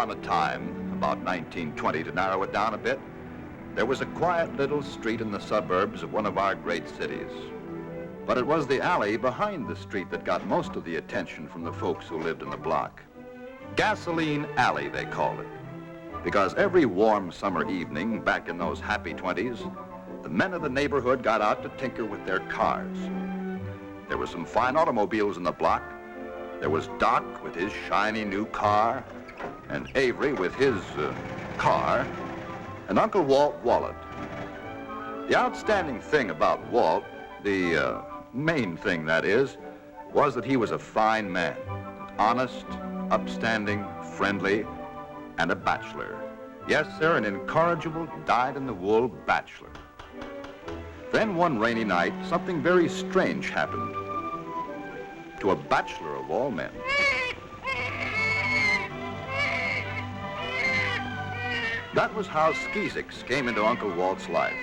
upon a time, about 1920 to narrow it down a bit, there was a quiet little street in the suburbs of one of our great cities. But it was the alley behind the street that got most of the attention from the folks who lived in the block. Gasoline Alley, they called it, because every warm summer evening back in those happy 20s, the men of the neighborhood got out to tinker with their cars. There were some fine automobiles in the block. There was Doc with his shiny new car, and Avery with his car, and Uncle Walt Wallet. The outstanding thing about Walt, the main thing that is, was that he was a fine man, honest, upstanding, friendly, and a bachelor. Yes, sir, an incorrigible, dyed-in-the-wool bachelor. Then one rainy night, something very strange happened to a bachelor of all men. That was how Skeezix came into Uncle Walt's life.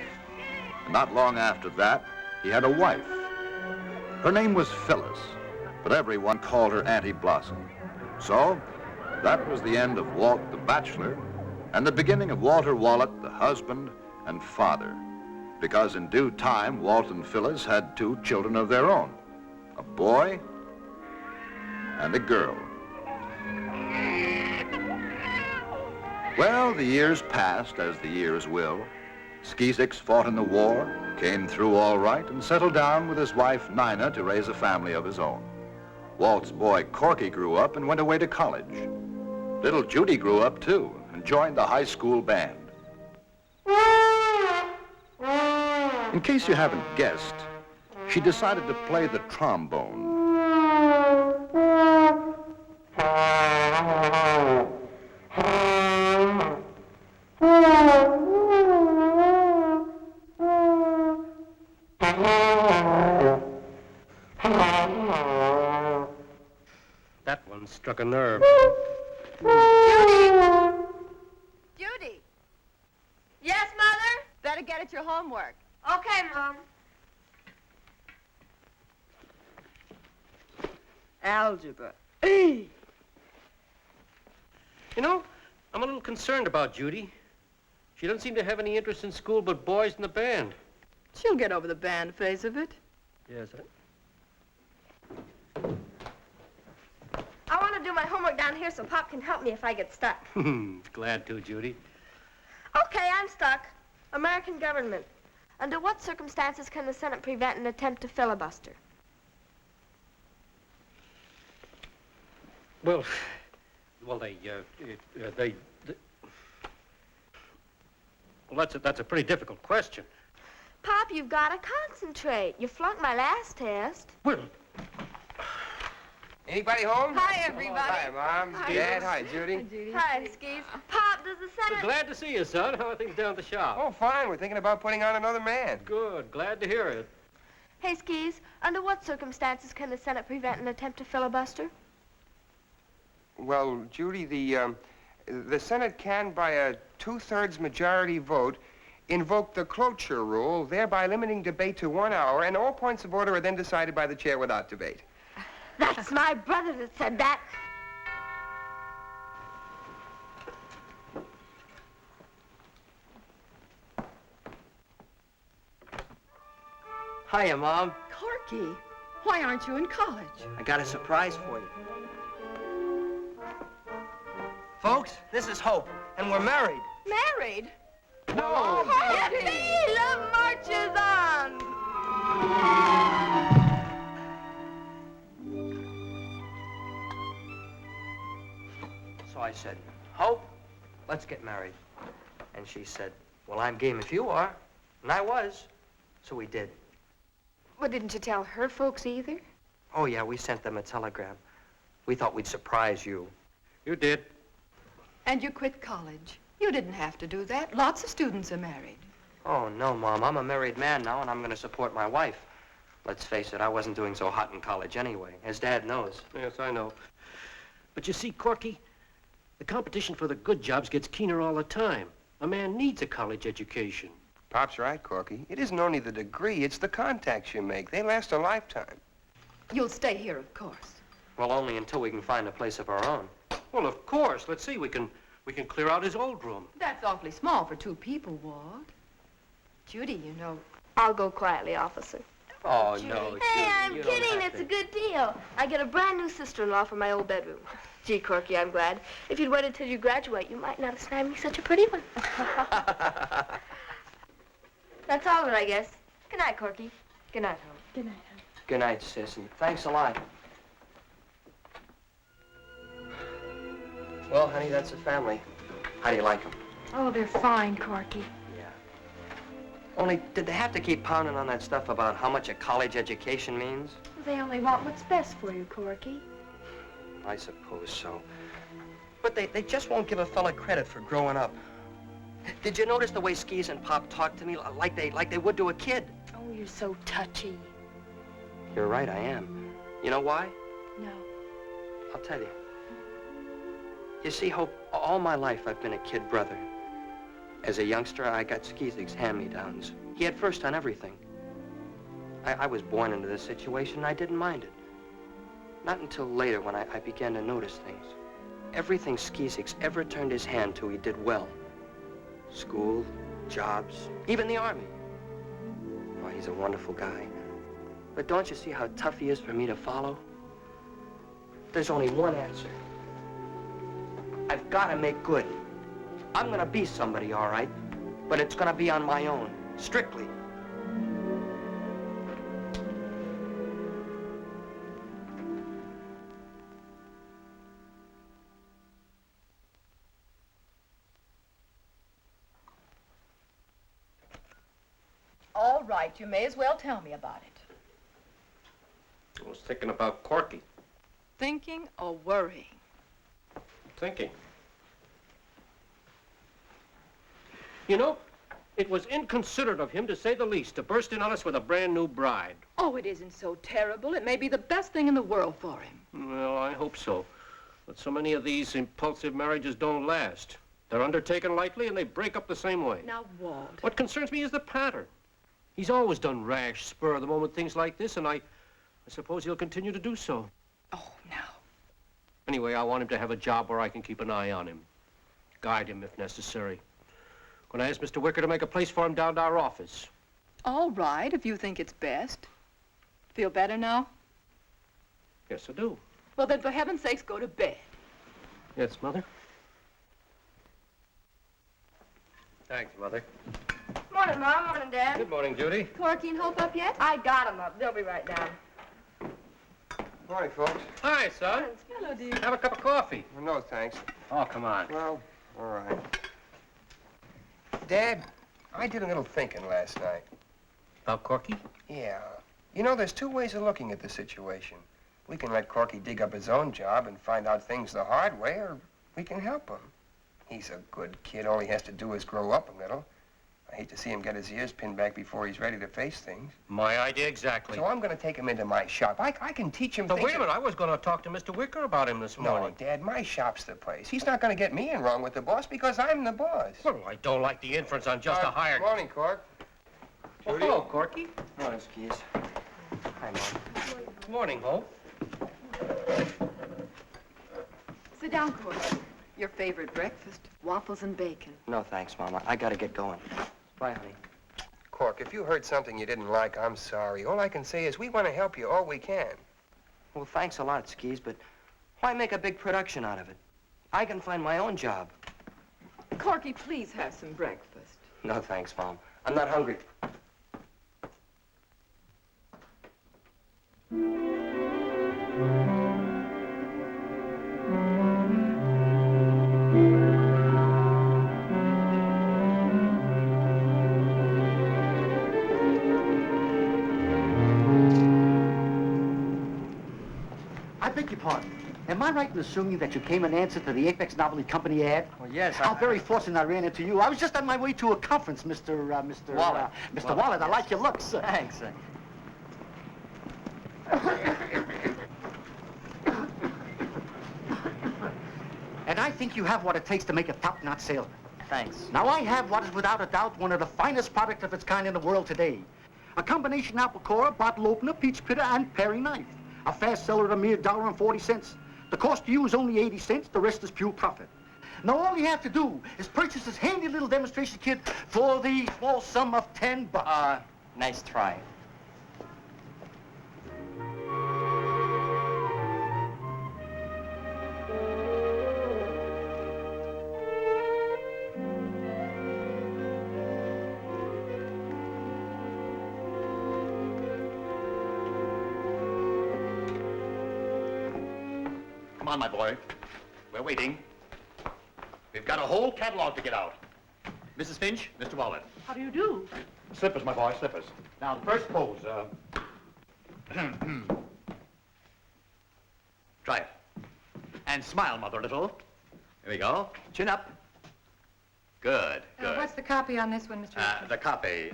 And not long after that, he had a wife. Her name was Phyllis, but everyone called her Auntie Blossom. So, that was the end of Walt the bachelor, and the beginning of Walter Wallet, the husband and father. Because in due time, Walt and Phyllis had 2 children of their own, a boy and a girl. Well, the years passed as the years will. Skeezix fought in the war, came through all right, and settled down with his wife, Nina, to raise a family of his own. Walt's boy, Corky, grew up and went away to college. Little Judy grew up, too, and joined the high school band. In case you haven't guessed, she decided to play the trombone. That one struck a nerve. Judy! Judy! Yes, Mother? Better get at your homework. Okay, Mom. Algebra. You know, I'm a little concerned about Judy. She doesn't seem to have any interest in school but boys in the band. She'll get over the band phase of it. Yes, I want to do my homework down here so Pop can help me if I get stuck. Glad to, Judy. Okay, I'm stuck. American government. Under what circumstances can the Senate prevent an attempt to filibuster? Well, well, that's a pretty difficult question. Pop, you've got to concentrate. You flunked my last test. Well, Anybody home? Hi, everybody. Hi, Mom. Hi. Dad. Hi, Judy. Hi, Skeez. Pop, does the Senate... glad to see you, son. How are things down at the shop? Oh, fine. We're thinking about putting on another man. Good. Glad to hear it. Hey, Skeez, under what circumstances can the Senate prevent an attempt to filibuster? Well, Judy, the Senate can, by a 2/3 majority vote, invoke the cloture rule, thereby limiting debate to 1 hour, and all points of order are then decided by the chair without debate. That's my brother that said that. Hiya, Mom. Corky, why aren't you in college? I got a surprise for you. Folks, this is Hope, and we're married. Married? No! Yippee! Love marches on! So I said, Hope, let's get married. And she said, well, I'm game if you are. And I was. So we did. Well, didn't you tell her folks either? Oh, yeah, we sent them a telegram. We thought we'd surprise you. You did. And you quit college. You didn't have to do that. Lots of students are married. Oh, no, Mom. I'm a married man now, and I'm going to support my wife. Let's face it, I wasn't doing so hot in college anyway, as Dad knows. Yes, I know. But you see, Corky, the competition for the good jobs gets keener all the time. A man needs a college education. Pop's right, Corky. It isn't only the degree, it's the contacts you make. They last a lifetime. You'll stay here, of course. Well, only until we can find a place of our own. Well, of course. Let's see. We can We can clear out his old room. That's awfully small for 2 people, Walt. Judy, you know. I'll go quietly, officer. Oh, no, Judy. Hey, I'm you don't kidding. have It's to. a good deal. I get a brand new sister-in-law for my old bedroom. Gee, Corky, I'm glad. If you'd waited till you graduate, you might not have snagged me such a pretty one. That's all of it, I guess. Good night, Corky. Good night, hon. Good night, Good night, sis, and thanks a lot. Well, honey, that's the family. How do you like them? Oh, they're fine, Corky. Yeah. Only, did they have to keep pounding on that stuff about how much a college education means? They only want what's best for you, Corky. I suppose so. But they just won't give a fella credit for growing up. Did you notice the way Skeez and Pop talked to me like they would to a kid? Oh, you're so touchy. You're right, I am. You know why? No. I'll tell you. You see, Hope, all my life I've been a kid brother. As a youngster, I got Skeezix hand-me-downs. He had first on everything. I was born into this situation, and I didn't mind it. Not until later when I began to notice things. Everything Skeezix ever turned his hand to, he did well. School, jobs, even the Army. Oh, he's a wonderful guy. But don't you see how tough he is for me to follow? There's only one answer. I've got to make good. I'm going to be somebody, all right, but it's going to be on my own, strictly. All right, you may as well tell me about it. I was thinking about Corky. Thinking or worrying? Thinking. You know, it was inconsiderate of him, to say the least, to burst in on us with a brand new bride. Oh, it isn't so terrible. It may be the best thing in the world for him. Well, I hope so. But so many of these impulsive marriages don't last. They're undertaken lightly and they break up the same way. Now, Walt. What concerns me is the pattern. He's always done rash, spur-of-the-moment things like this, and I suppose he'll continue to do so. Oh, now. Anyway, I want him to have a job where I can keep an eye on him. Guide him if necessary. Going to ask Mr. Wicker to make a place for him down to our office. All right, if you think it's best. Feel better now? Yes, I do. Well, then, for heaven's sakes, go to bed. Yes, Mother? Thanks, Mother. Morning, Mom. Morning, Dad. Good morning, Judy. Corky and Hope up yet? I got 'em up. They'll be right down. Morning, folks. Hi, son. Hello, dear. Have a cup of coffee. No, thanks. Oh, come on. Well, all right. Dad, I did a little thinking last night. About Corky? Yeah. You know, there's 2 ways of looking at the situation. We can let Corky dig up his own job and find out things the hard way, or we can help him. He's a good kid. All he has to do is grow up a little. I hate to see him get his ears pinned back before he's ready to face things. My idea exactly. So I'm going to take him into my shop. I can teach him But things. wait a minute. I was going to talk to Mr. Wicker about him this No, morning. Dad, my shop's the place. He's not going to get me in wrong with the boss because I'm the boss. Well, I don't like the inference on just a hired... Morning, Cork. Well, hello, Corky. Morning, Skeez. Hi, Mom. Morning, Hope. Sit down, Corky. Your favorite breakfast, waffles and bacon. No, thanks, Mom. I got to get going. Bye, honey. Cork, if you heard something you didn't like, I'm sorry. All I can say is we want to help you all we can. Well, thanks a lot, Skeez, but why make a big production out of it? I can find my own job. Corky, please have some breakfast. No, thanks, Mom. I'm not hungry. I beg your pardon. Am I right in assuming that you came in answer to the Apex Novelty Company ad? Well, yes, How very fortunate I ran into you. I was just on my way to a conference, Mr. Wallet. Mr. Wallet. I like your looks. Thanks. And I think you have what it takes to make a top-notch salesman. Thanks. Now, I have what is without a doubt one of the finest products of its kind in the world today. A combination apple core, bottle opener, peach pitter, and Perry knife. A fast seller at a mere $1.40. The cost to you is only 80 cents. The rest is pure profit. Now all you have to do is purchase this handy little demonstration kit for the small sum of $10. Nice try. Come on, my boy. We're waiting. We've got a whole catalog to get out. Mrs. Finch, Mr. Wallet. How do you do? Slippers, my boy, slippers. Now, the first pose, try it. And smile, Mother, a little. Here we go. Chin up. Good, good. What's the copy on this one, Mr. Richards? The copy.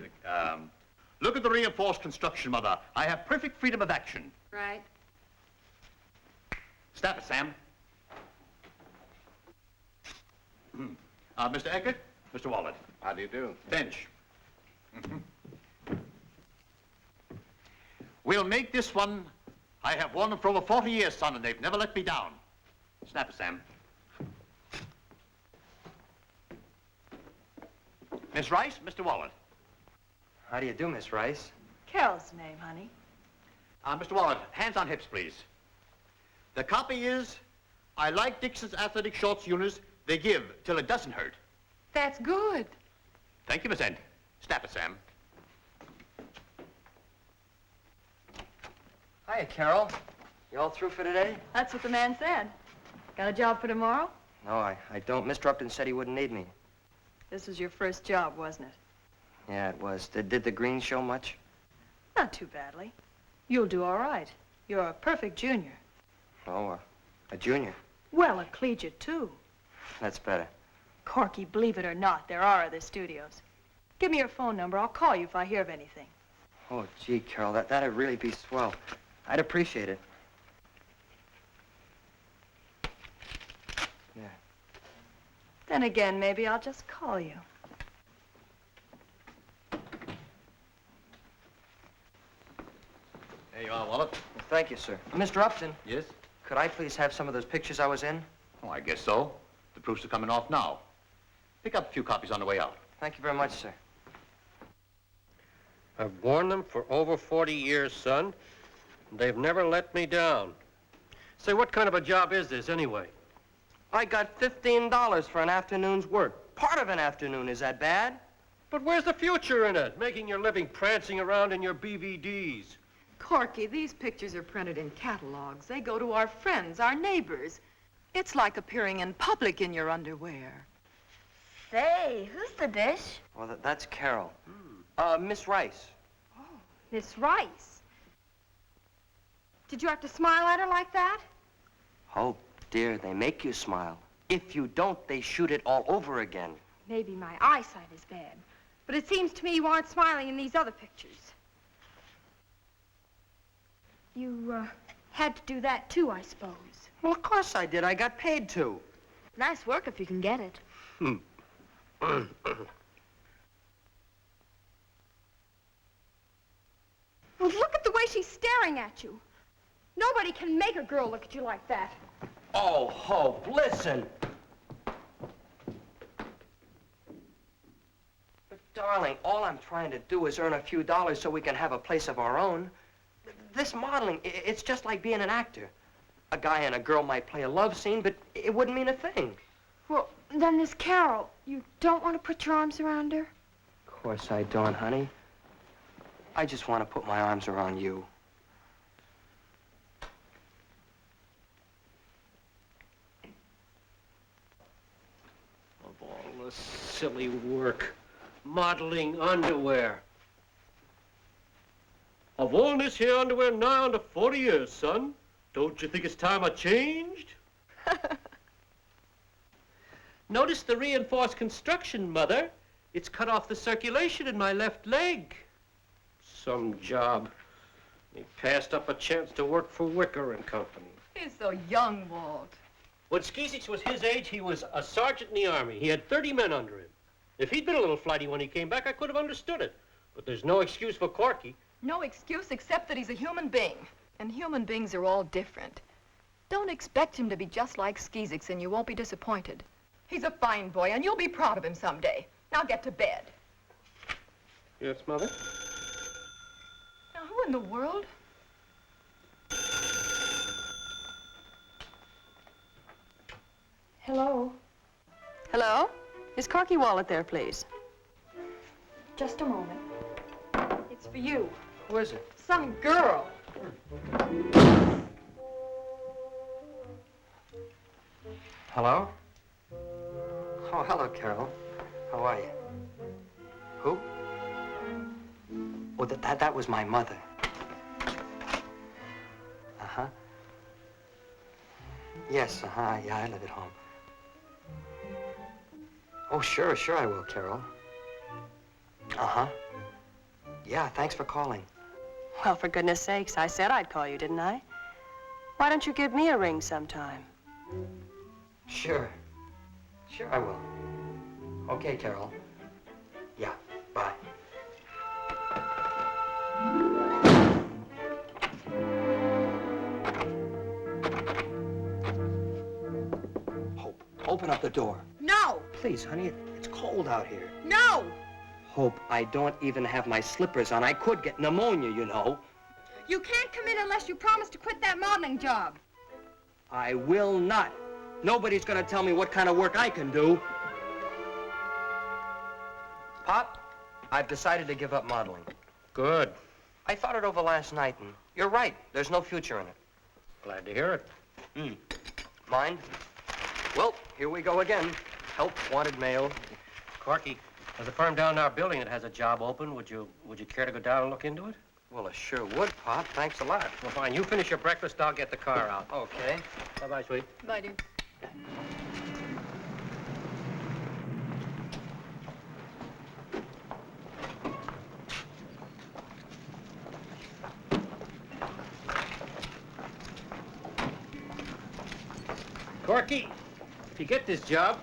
Look at the reinforced construction, Mother. I have perfect freedom of action. Right. Snap it, Sam. Mr. Eckert, Mr. Wallet. How do you do? Finch. We'll make this one. I have worn them for over 40 years, son, and they've never let me down. Snap it, Sam. Miss Rice, Mr. Wallet. How do you do, Miss Rice? Carol's name, honey. Mr. Wallet, hands on hips, please. The copy is, I like Dixon's athletic shorts units. They give till it doesn't hurt. That's good. Thank you, Miss Ent. Snap it, Sam. Hiya, Carol. You all through for today? That's what the man said. Got a job for tomorrow? No, I don't. Mr. Upton said he wouldn't need me. This was your first job, wasn't it? Yeah, it was. Did the green show much? Not too badly. You'll do all right. You're a perfect junior. Oh, a junior. Well, a collegiate, too. That's better. Corky, believe it or not, there are other studios. Give me your phone number. I'll call you if I hear of anything. Oh, gee, Carol, that'd really be swell. I'd appreciate it. Yeah. Then again, maybe I'll just call you. There you are, Wallet. Well, thank you, sir. Mr. Upton, Yes? could I please have some of those pictures I was in? Oh, I guess so. The proofs are coming off now. Pick up a few copies on the way out. Thank you very much, sir. I've worn them for over 40 years, son. And they've never let me down. Say, what kind of a job is this, anyway? I got $15 for an afternoon's work. Part of an afternoon, is that bad? But where's the future in it? Making your living prancing around in your BVDs. Corky, these pictures are printed in catalogs. They go to our friends, our neighbors. It's like appearing in public in your underwear. Say, who's the dish? Well, that's Carol. Miss Rice. Miss Rice. Did you have to smile at her like that? Oh, dear, they make you smile. If you don't, they shoot it all over again. Maybe my eyesight is bad, but it seems to me you aren't smiling in these other pictures. You, had to do that too, I suppose. Well, of course I did. I got paid to. Nice work if you can get it. Well, look at the way she's staring at you. Nobody can make a girl look at you like that. Oh, Hope, listen. But, darling, all I'm trying to do is earn a few dollars so we can have a place of our own. This modeling, it's just like being an actor. A guy and a girl might play a love scene, but it wouldn't mean a thing. Well, then Miss Carol, you don't want to put your arms around her? Of course I don't, honey. I just want to put my arms around you. Of all the silly work. Modeling underwear. I've worn this here underwear nigh on to 40 years, son. Don't you think it's time I changed? Notice the reinforced construction, Mother. It's cut off the circulation in my left leg. Some job. He passed up a chance to work for Wicker and Company. He's so young, Walt. When Skeezix was his age, he was a sergeant in the Army. He had 30 men under him. If he'd been a little flighty when he came back, I could have understood it. But there's no excuse for Corky. No excuse except that he's a human being. And human beings are all different. Don't expect him to be just like Skeezix and you won't be disappointed. He's a fine boy, and you'll be proud of him someday. Now get to bed. Yes, Mother? Now, who in the world? Hello. Hello? Is Corky Wallet there, please? Just a moment. It's for you. Who is it? Some girl. Hello? Oh, hello, Carol. How are you? Who? Oh, that was my mother. Uh-huh. Yes, yeah, I live at home. Oh, sure I will, Carol. Uh-huh. Yeah, thanks for calling. Well, for goodness sakes, I said I'd call you, didn't I? Why don't you give me a ring sometime? Sure I will. Okay, Carol. Yeah, bye. Hope, open up the door. No! Please, honey, it's cold out here. No! Hope, I don't even have my slippers on. I could get pneumonia, you know. You can't come in unless you promise to quit that modeling job. I will not. Nobody's gonna tell me what kind of work I can do. Pop, I've decided to give up modeling. Good. I thought it over last night, and you're right. There's no future in it. Glad to hear it. Mind? Well, here we go again. Help, wanted mail. Corky, there's a firm down in our building that has a job open. Would you care to go down and look into it? Well, I sure would, Pop. Thanks a lot. Well, fine. You finish your breakfast, I'll get the car out. Okay. Bye-bye, sweet. Bye, dear. Corky, if you get this job,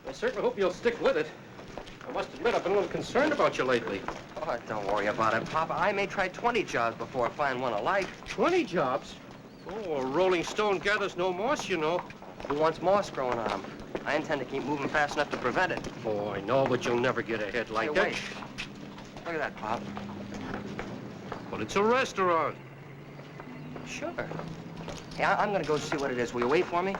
I certainly hope you'll stick with it. I must admit, I've been a little concerned about you lately. Oh, don't worry about it, Papa. I may try 20 jobs before I find one I like. 20 jobs? Oh, a rolling stone gathers no moss, you know. Who wants moss growing on them? I intend to keep moving fast enough to prevent it. Oh, I know, but you'll never get ahead like Hey, that. wait. Look at that, Pop. But it's a restaurant. Sure. Hey, I'm gonna go see what it is. Will you wait for me?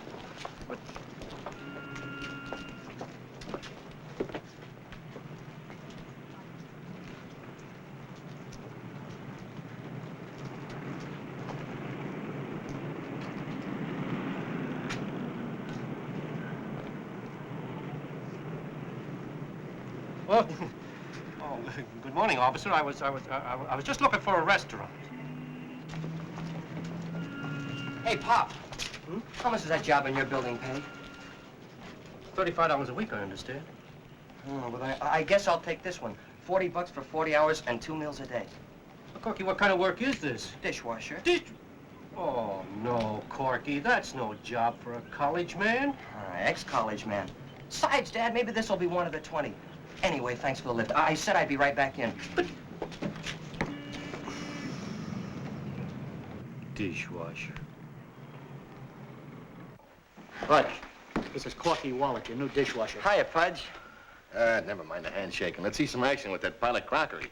Oh, good morning, officer. I was just looking for a restaurant. Hey, Pop. How much does that job in your building pay? $35 a week, I understand. Oh, but I guess I'll take this one. $40 for 40 hours and 2 meals a day. Corky, what kind of work is this? Dishwasher. Oh, no, Corky. That's no job for a college man. Ex-college man. Besides, Dad, maybe this will be one of the 20. Anyway, thanks for the lift. I said I'd be right back in. Dishwasher. Fudge, this is Corky Wallet, your new dishwasher. Hiya, Pudge. Never mind the handshaking. Let's see some action with that pile of crockery.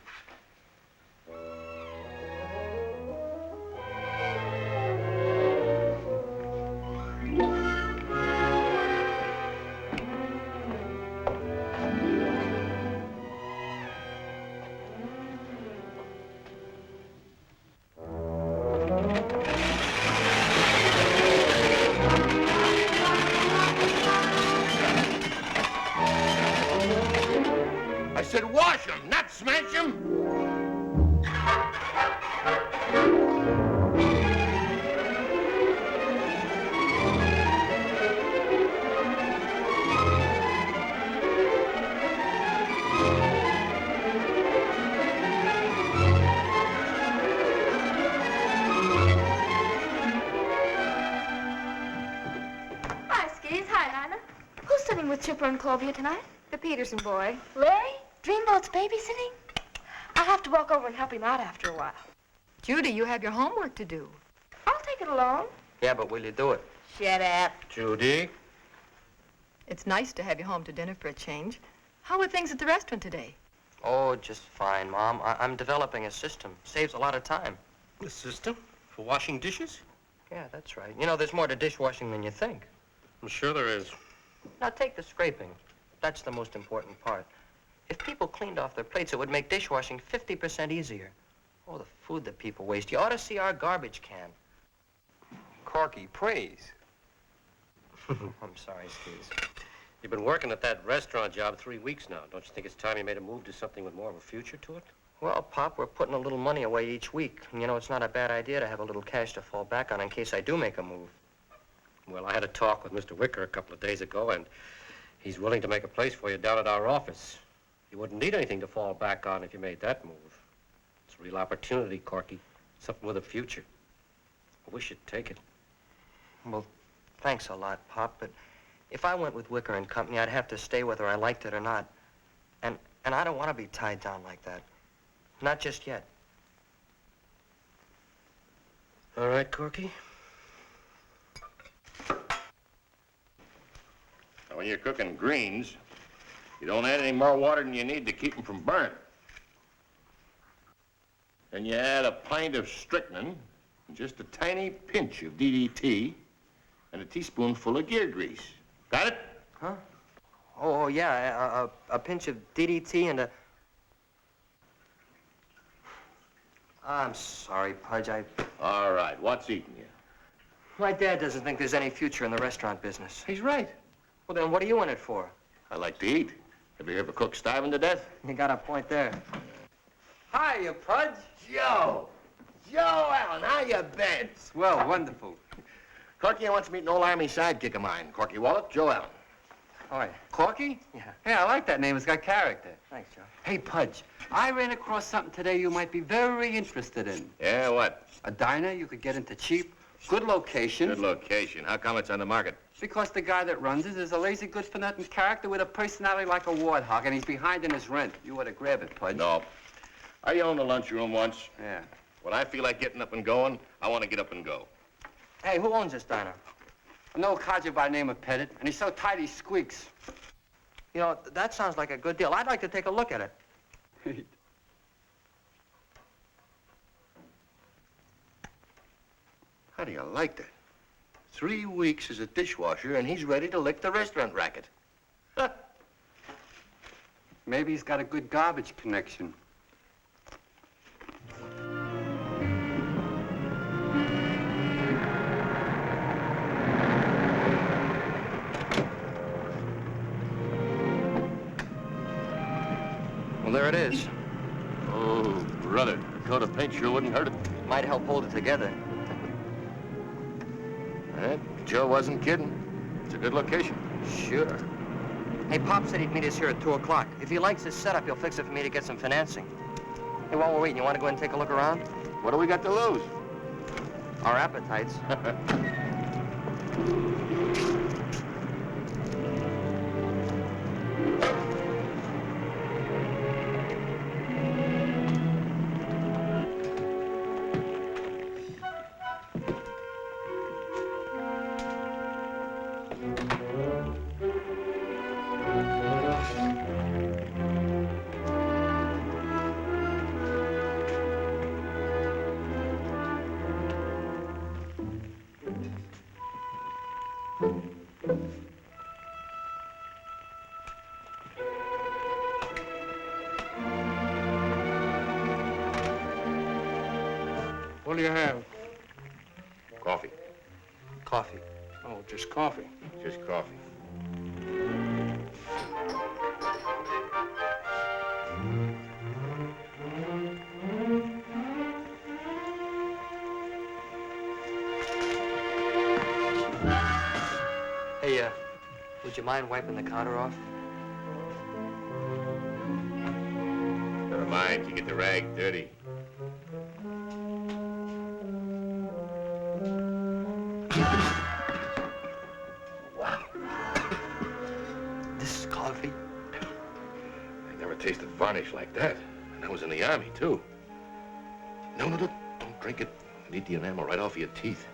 I said wash them, not smash them. Hi, Skeez. Hi, Lana. Who's sitting with Chipper and Clovia tonight? The Peterson boy. Larry? Dreamboat's babysitting? I'll have to walk over and help him out after a while. Judy, you have your homework to do. I'll take it along. Yeah, but will you do it? Shut up. Judy? It's nice to have you home to dinner for a change. How are things at the restaurant today? Oh, just fine, Mom. I'm developing a system. Saves a lot of time. A system? For washing dishes? Yeah, that's right. You know, there's more to dishwashing than you think. I'm sure there is. Now, take the scraping. That's the most important part. If people cleaned off their plates, it would make dishwashing 50% easier. Oh, the food that people waste. You ought to see our garbage can. Corky, please. I'm sorry, Skeez. You've been working at that restaurant job 3 weeks now. Don't you think it's time you made a move to something with more of a future to it? Well, Pop, we're putting a little money away each week. And you know, it's not a bad idea to have a little cash to fall back on in case I do make a move. Well, I had a talk with Mr. Wicker a couple of days ago, and he's willing to make a place for you down at our office. You wouldn't need anything to fall back on if you made that move. It's a real opportunity, Corky. Something with a future. I wish you'd take it. Well, thanks a lot, Pop, but if I went with Wicker and Company, I'd have to stay whether I liked it or not. And I don't want to be tied down like that. Not just yet. All right, Corky. Now, when you're cooking greens, you don't add any more water than you need to keep them from burning. Then you add a pint of strychnine, and just a tiny pinch of DDT, and a teaspoonful of gear grease. Got it? Huh? Oh, yeah, a pinch of DDT and a... I'm sorry, Pudge, All right, what's eating you? My dad doesn't think there's any future in the restaurant business. He's right. Well, then what are you in it for? I like to eat. Have you ever cooked starving to death? You got a point there. Hiya, Pudge. Joe! Joe Allen, how you been? Swell, wonderful. Corky wants to meet an old Army sidekick of mine. Corky Wallet, Joe Allen. Oh, yeah. Corky? Yeah. Hey, I like that name. It's got character. Thanks, Joe. Hey, Pudge, I ran across something today you might be very interested in. Yeah, what? A diner you could get into cheap, good location. Good location. How come it's on the market? Because the guy that runs it is a lazy, good-for-nothing character with a personality like a warthog, and he's behind in his rent. You ought to grab it, Pudge. No. I owned a lunchroom once. Yeah. When I feel like getting up and going, I want to get up and go. Hey, who owns this diner? An old codger by the name of Pettit, and he's so tight he squeaks. You know, that sounds like a good deal. I'd like to take a look at it. How do you like that? 3 weeks as a dishwasher, and he's ready to lick the restaurant racket. Maybe he's got a good garbage connection. Well, there it is. Oh, brother, a coat of paint sure wouldn't hurt it. Might help hold it together. Joe wasn't kidding. It's a good location. Sure. Hey, Pop said he'd meet us here at 2 o'clock. If he likes this setup, he'll fix it for me to get some financing. Hey, while we're waiting, you want to go ahead and take a look around? What do we got to lose? Our appetites. What do you have? Coffee. Coffee. Oh, just coffee. Just coffee. Hey, would you mind wiping the counter off? Never mind, you get the rag dirty. This is coffee? I never tasted varnish like that. And I was in the Army, too. No, don't drink it. You need the enamel right off of your teeth.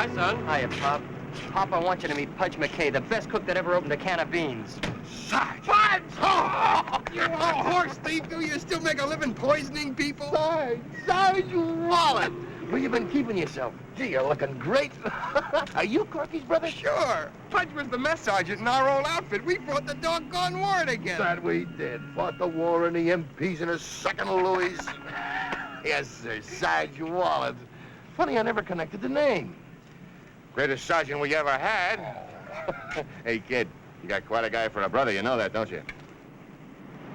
Hi, son. Hiya, Pop. Pop, I want you to meet Pudge McKay, the best cook that ever opened a can of beans. Sarge! Pudge! Oh, you old horse thief! Do you still make a living poisoning people? Sarge Wallet! Where you been keeping yourself? Gee, you're looking great. Are you Corky's brother? Sure. Pudge was the mess sergeant in our old outfit. We fought the doggone war together. That we did. Fought the war in the MPs in a second Louis. Yes, sir, Sarge Wallet. Funny, I never connected the name. Greatest sergeant we ever had. Hey, kid, you got quite a guy for a brother. You know that, don't you?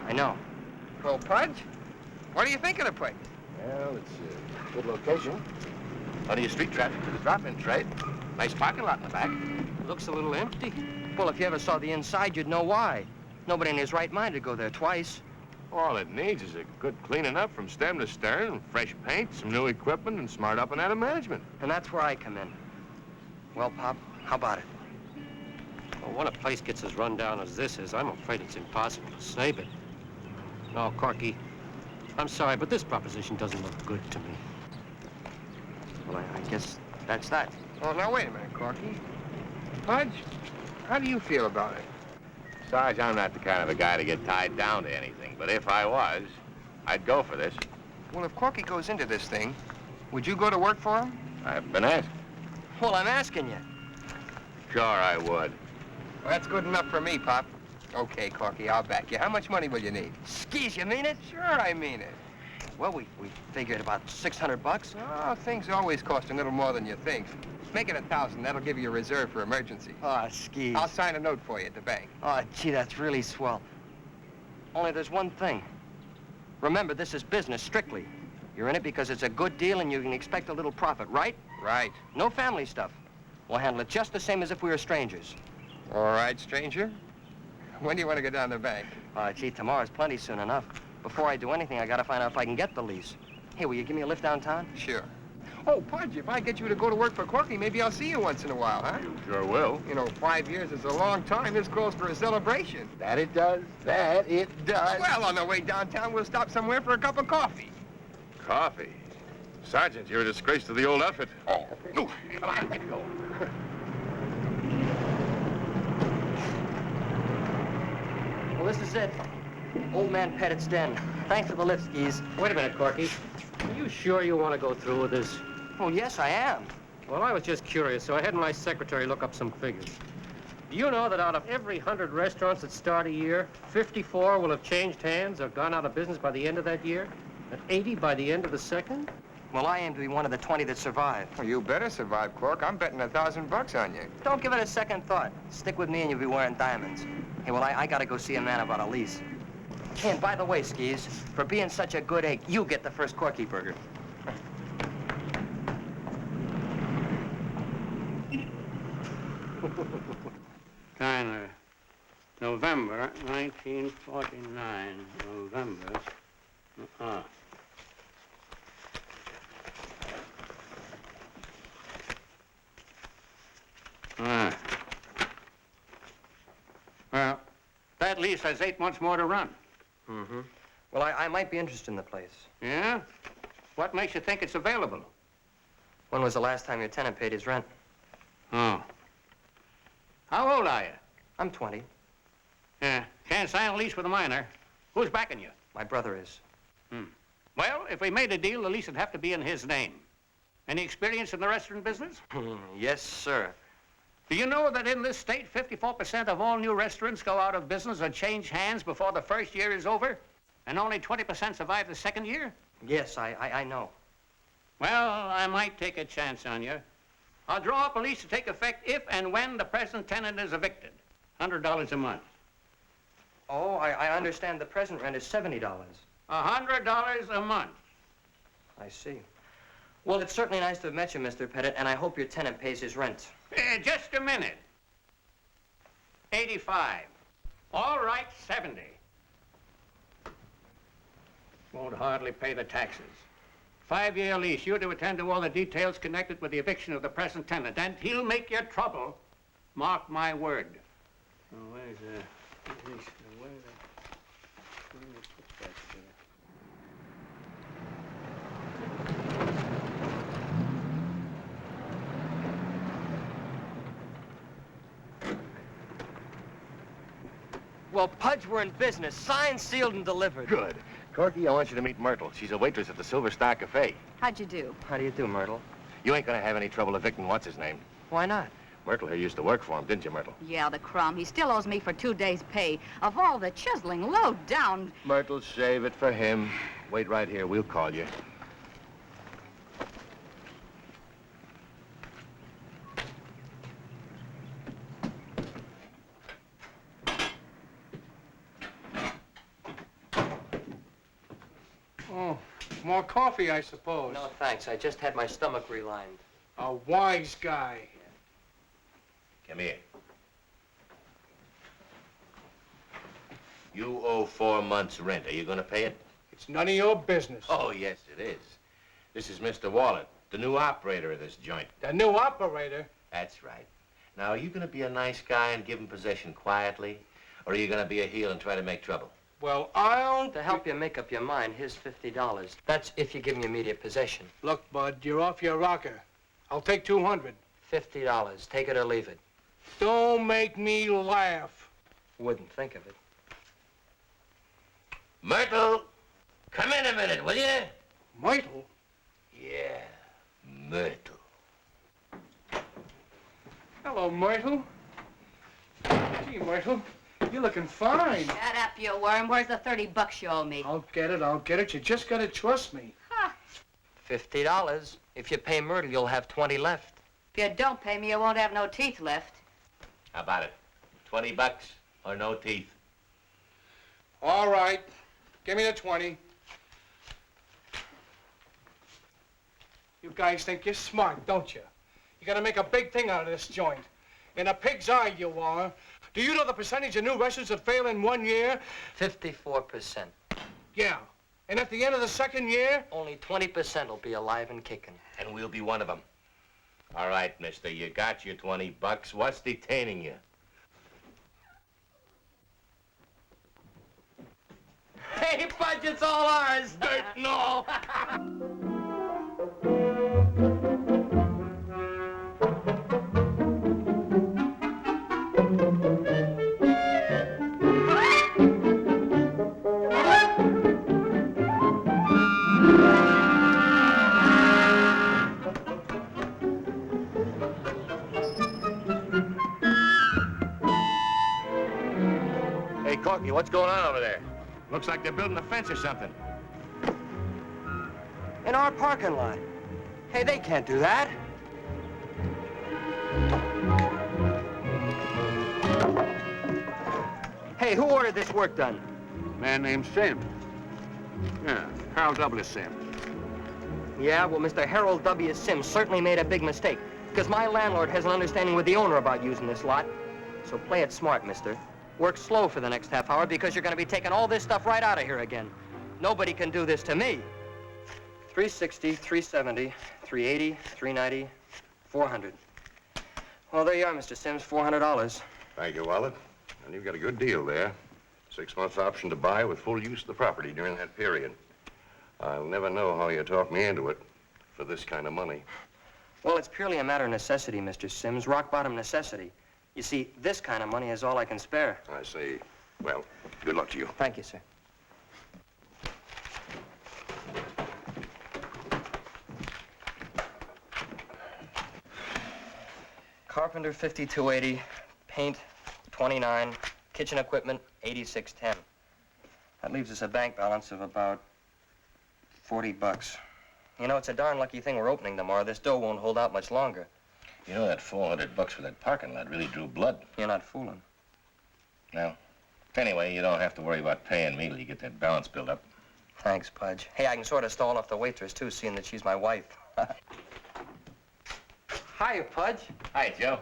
I know. Well, Pudge, what do you think of the place? Well, it's a good location. Plenty of street traffic for the drop-in trade. Nice parking lot in the back. Looks a little empty. Well, if you ever saw the inside, you'd know why. Nobody in his right mind would go there twice. All it needs is a good cleaning up from stem to stern, fresh paint, some new equipment, and smart up and out of management. And that's where I come in. Well, Pop, how about it? Well, when a place gets as run down as this is, I'm afraid it's impossible to save it. No, Corky, I'm sorry, but this proposition doesn't look good to me. Well, I guess that's that. Oh, now, wait a minute, Corky. Pudge, how do you feel about it? Sarge, I'm not the kind of a guy to get tied down to anything, but if I was, I'd go for this. Well, if Corky goes into this thing, would you go to work for him? I've been asked. Well, I'm asking you. Sure I would. Well, that's good enough for me, Pop. Okay, Corky, I'll back you. How much money will you need? Skis, you mean it? Sure, I mean it. Well, we figured about $600. Oh, things always cost a little more than you think. Make it 1,000. That'll give you a reserve for emergency. Oh, skis. I'll sign a note for you at the bank. Oh, gee, that's really swell. Only there's one thing. Remember, this is business, strictly. You're in it because it's a good deal and you can expect a little profit, right? Right. No family stuff. We'll handle it just the same as if we were strangers. All right, stranger. When do you want to go down to the bank? Gee, tomorrow's plenty soon enough. Before I do anything, I gotta find out if I can get the lease. Hey, will you give me a lift downtown? Sure. Oh, Pudge, if I get you to go to work for Corky, maybe I'll see you once in a while, huh? You sure will. You know, 5 years is a long time. This calls for a celebration. That it does. That it does. Well, on the way downtown, we'll stop somewhere for a cup of coffee. Coffee? Sergeant, you're a disgrace to the old outfit. Oh, no. Come on, let go. Well, this is it. Old Man Pettit's den. Thanks for the lift, Skis. Wait a minute, Corky. Are you sure you want to go through with this? Oh, yes, I am. Well, I was just curious, so I had my secretary look up some figures. Do you know that out of every 100 restaurants that start a year, 54 will have changed hands or gone out of business by the end of that year? And 80 by the end of the second? Well, I aim to be one of the 20 that survive. Well, you better survive, Cork. I'm betting $1,000 on you. Don't give it a second thought. Stick with me and you'll be wearing diamonds. Hey, well, I gotta go see a man about a lease. Hey, and by the way, Skis, for being such a good egg, you get the first Corky burger. Tyler, November 1949. November. Well, that lease has 8 months more to run. Mm-hmm. Well, I might be interested in the place. Yeah? What makes you think it's available? When was the last time your tenant paid his rent? Oh. How old are you? I'm 20. Yeah. Can't sign a lease with a minor. Who's backing you? My brother is. Well, if we made a deal, the lease would have to be in his name. Any experience in the restaurant business? Yes, sir. Do you know that in this state, 54% of all new restaurants go out of business or change hands before the first year is over? And only 20% survive the second year? Yes, I know. Well, I might take a chance on you. I'll draw up a lease to take effect if and when the present tenant is evicted. $100 a month. Oh, I understand the present rent is $70. $100 a month. I see. Well, it's certainly nice to have met you, Mr. Pettit, and I hope your tenant pays his rent. Just a minute. 85. All right, 70. Won't hardly pay the taxes. 5-year lease. You're to attend to all the details connected with the eviction of the present tenant, and he'll make you trouble. Mark my word. Oh, where's the lease? Where did I put that there? Well, Pudge, we're in business. Signed, sealed, and delivered. Good. Corky, I want you to meet Myrtle. She's a waitress at the Silver Star Cafe. How'd you do? How do you do, Myrtle? You ain't gonna have any trouble evicting what's-his-name. Why not? Myrtle here used to work for him, didn't you, Myrtle? Yeah, the crumb. He still owes me for 2 days' pay. Of all the chiseling, low down. Myrtle, save it for him. Wait right here. We'll call you. Oh, more coffee, I suppose. No, thanks. I just had my stomach relined. A wise guy. Come here. You owe 4 months' rent. Are you gonna pay it? It's none of your business. Oh, yes, it is. This is Mr. Wallet, the new operator of this joint. The new operator? That's right. Now, are you gonna be a nice guy and give him possession quietly? Or are you gonna be a heel and try to make trouble? Well, I'll... To help you make up your mind, here's $50. That's if you give me immediate possession. Look, Bud, you're off your rocker. I'll take 200. $50. Take it or leave it. Don't make me laugh. Wouldn't think of it. Myrtle, come in a minute, will you? Myrtle? Yeah, Myrtle. Hello, Myrtle. Gee, Myrtle, you're looking fine. Shut up, you worm. Where's the $30 you owe me? I'll get it. You just gotta trust me. Huh. $50. If you pay Myrtle, you'll have 20 left. If you don't pay me, you won't have no teeth left. How about it? $20 or no teeth? All right. Give me the 20. You guys think you're smart, don't you? You're gonna make a big thing out of this joint. In a pig's eye, you are. Do you know the percentage of new restaurants that fail in 1 year? 54%. Yeah. And at the end of the second year? Only 20% will be alive and kicking. And we'll be one of them. All right, mister, you got your $20. What's detaining you? Hey, Pudge, it's all ours. Dirt and all. Hey, Corky, what's going on over there? Looks like they're building a fence or something. In our parking lot. Hey, they can't do that. Hey, who ordered this work done? A man named Sims. Yeah, Harold W. Sims. Yeah, well, Mr. Harold W. Sims certainly made a big mistake, because my landlord has an understanding with the owner about using this lot. So play it smart, mister. Work slow for the next half hour, because you're going to be taking all this stuff right out of here again. Nobody can do this to me. 360, 370, 380, 390, 400. Well, there you are, Mr. Sims, $400. Thank you, Wallet. And you've got a good deal there. 6 months option to buy with full use of the property during that period. I'll never know how you talked me into it for this kind of money. Well, it's purely a matter of necessity, Mr. Sims, rock-bottom necessity. You see, this kind of money is all I can spare. I see. Well, good luck to you. Thank you, sir. Carpenter, 5280. Paint, 29. Kitchen equipment, 8610. That leaves us a bank balance of about $40. You know, it's a darn lucky thing we're opening tomorrow. This dough won't hold out much longer. You know, that $400 for that parking lot really drew blood. You're not fooling. Well, anyway, you don't have to worry about paying me till you get that balance built up. Thanks, Pudge. Hey, I can sort of stall off the waitress, too, seeing that she's my wife. Hiya, Pudge. Hi, Joe.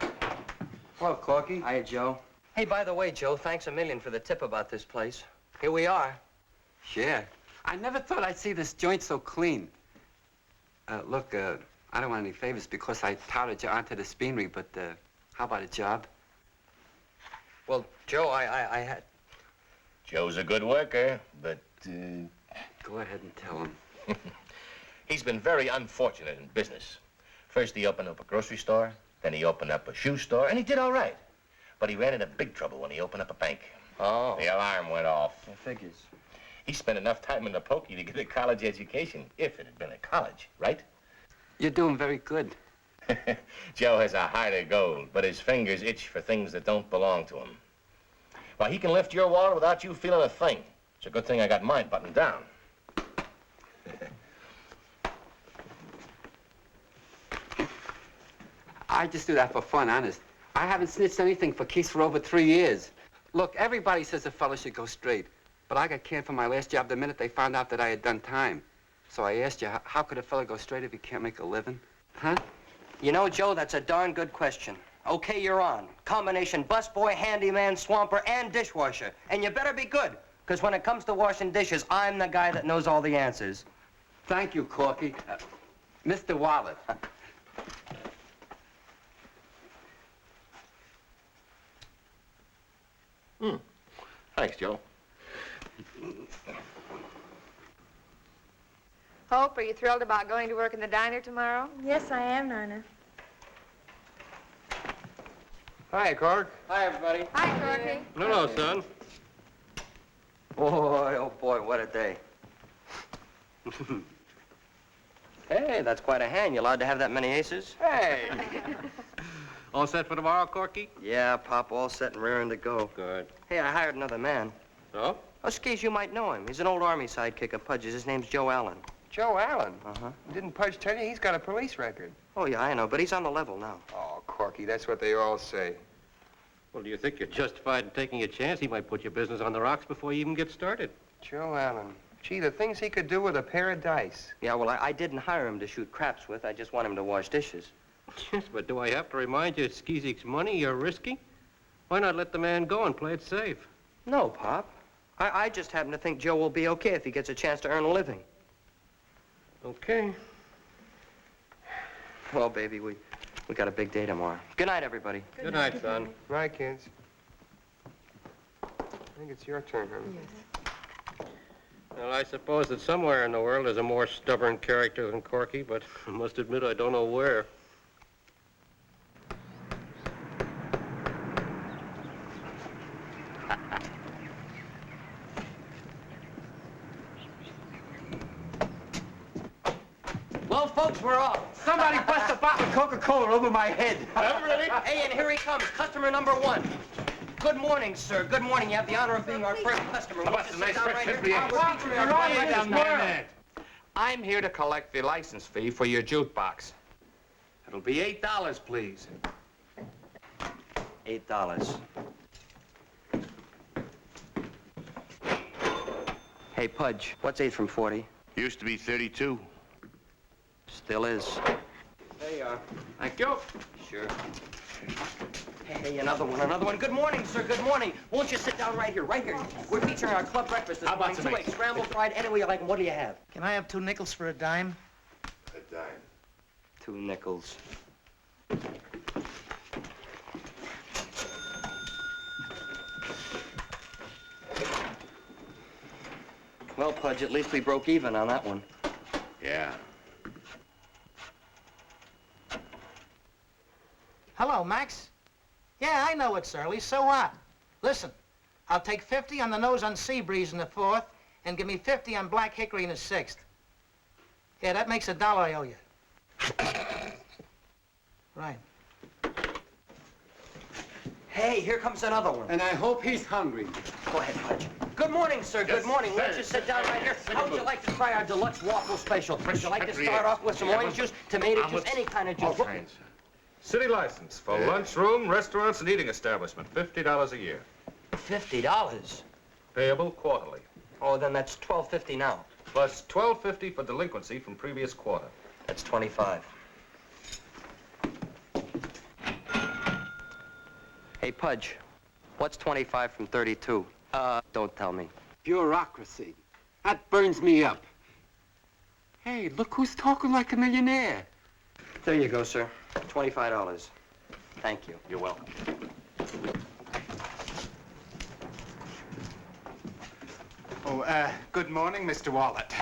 Hello, Corky. Hiya, Joe. Hey, by the way, Joe, thanks a million for the tip about this place. Here we are. Sure. I never thought I'd see this joint so clean. Look, I don't want any favors because I touted you onto this beanery, but how about a job? Well, Joe, I had... Joe's a good worker, but, Go ahead and tell him. He's been very unfortunate in business. First, he opened up a grocery store, then he opened up a shoe store, and he did all right. But he ran into big trouble when he opened up a bank. Oh. The alarm went off. It figures. He spent enough time in the pokey to get a college education, if it had been a college, right? You're doing very good. Joe has a heart of gold, but his fingers itch for things that don't belong to him. Why, he can lift your wallet without you feeling a thing. It's a good thing I got mine buttoned down. I just do that for fun, honest. I haven't snitched anything for keeps for over 3 years. Look, everybody says a fella should go straight, but I got canned from my last job the minute they found out that I had done time. So I asked you, how could a fella go straight if he can't make a living? Huh? You know, Joe, that's a darn good question. Okay, you're on. Combination busboy, handyman, swamper, and dishwasher. And you better be good, because when it comes to washing dishes, I'm the guy that knows all the answers. Thank you, Corky. Mr. Wallet. Thanks, Joe. Hope, are you thrilled about going to work in the diner tomorrow? Yes, I am, Nana. Hi, Cork. Hi, everybody. Hi, Corky. Hello, son. Boy, oh boy, what a day. Hey, that's quite a hand. You allowed to have that many aces? Hey! All set for tomorrow, Corky? Yeah, Pop, all set and raring to go. Good. Hey, I hired another man. So? Oh, Skeez, you might know him. He's an old Army sidekick of Pudge's. His name's Joe Allen. Joe Allen? Uh-huh. Didn't Pudge tell you he's got a police record? Oh, yeah, I know, but he's on the level now. Oh, Corky, that's what they all say. Well, do you think you're justified in taking a chance? He might put your business on the rocks before you even get started. Joe Allen. Gee, the things he could do with a pair of dice. Yeah, well, I didn't hire him to shoot craps with. I just want him to wash dishes. Yes, but do I have to remind you, Skeezix money you're risking? Why not let the man go and play it safe? No, Pop. I just happen to think Joe will be okay if he gets a chance to earn a living. Okay. Well, baby, we got a big day tomorrow. Good night, everybody. Good night, son. Right, kids. I think it's your turn, honey. Yes. Well, I suppose that somewhere in the world there's a more stubborn character than Corky, but I must admit I don't know where. Well, folks, we're off. Somebody bust a bottle of Coca-Cola over my head. Hey, and here he comes, customer number 1. Good morning, sir. Good morning. You have the honor of being our first customer. How about some nice fresh I'm here to collect the license fee for your jukebox. It'll be $8, please. $8. Hey, Pudge, what's 8 from 40? Used to be 32. Still is. There you are. Thank you. Sure. Hey, another one. Good morning, sir. Good morning. Won't you sit down right here, We're featuring our club breakfast this morning. 2 eggs, scrambled, fried, any way you like them. What do you have? Can I have 2 nickels for a dime? A dime. 2 nickels. Well, Pudge, at least we broke even on that one. Yeah. Hello, Max. Yeah, I know it's early, so what? Listen, I'll take 50 on the nose on Sea Breeze in the 4th, and give me 50 on Black Hickory in the 6th. Yeah, that makes $1 I owe you. Right. Hey, here comes another one. And I hope he's hungry. Go ahead, Pudge. Good morning, sir. Good morning. Why don't you sit down right here? How would you like to try our deluxe waffle special? Would you like to start off with some orange juice, tomato juice, any kind of juice? All kinds. City license for lunchroom, restaurants, and eating establishment. $50 a year. $50? Payable quarterly. Oh, then that's $12.50 now. Plus $12.50 for delinquency from previous quarter. That's $25. Hey, Pudge, what's 25 from 32? Don't tell me. Bureaucracy. That burns me up. Hey, look who's talking like a millionaire. There you go, sir. $25. Thank you. You're welcome. Oh, good morning, Mr. Wallet.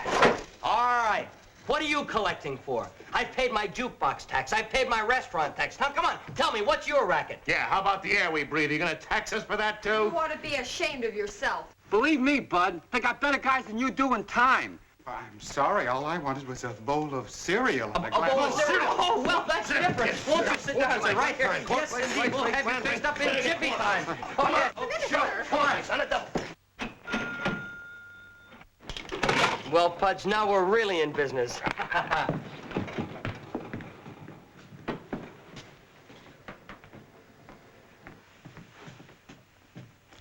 All right. What are you collecting for? I've paid my jukebox tax. I've paid my restaurant tax. Now, come on, tell me, what's your racket? Yeah, how about the air we breathe? Are you gonna tax us for that, too? You ought to be ashamed of yourself. Believe me, Bud, they got better guys than you do in time. I'm sorry. All I wanted was a bowl of cereal. A bowl of cereal? Oh, well, that's different. Won't you sit down, sir? Right here. Yes, indeed. We'll have you fixed up in jiffy time. Oh, yeah. Oh, sure. Come on, son of the... Well, Pudge, now we're really in business.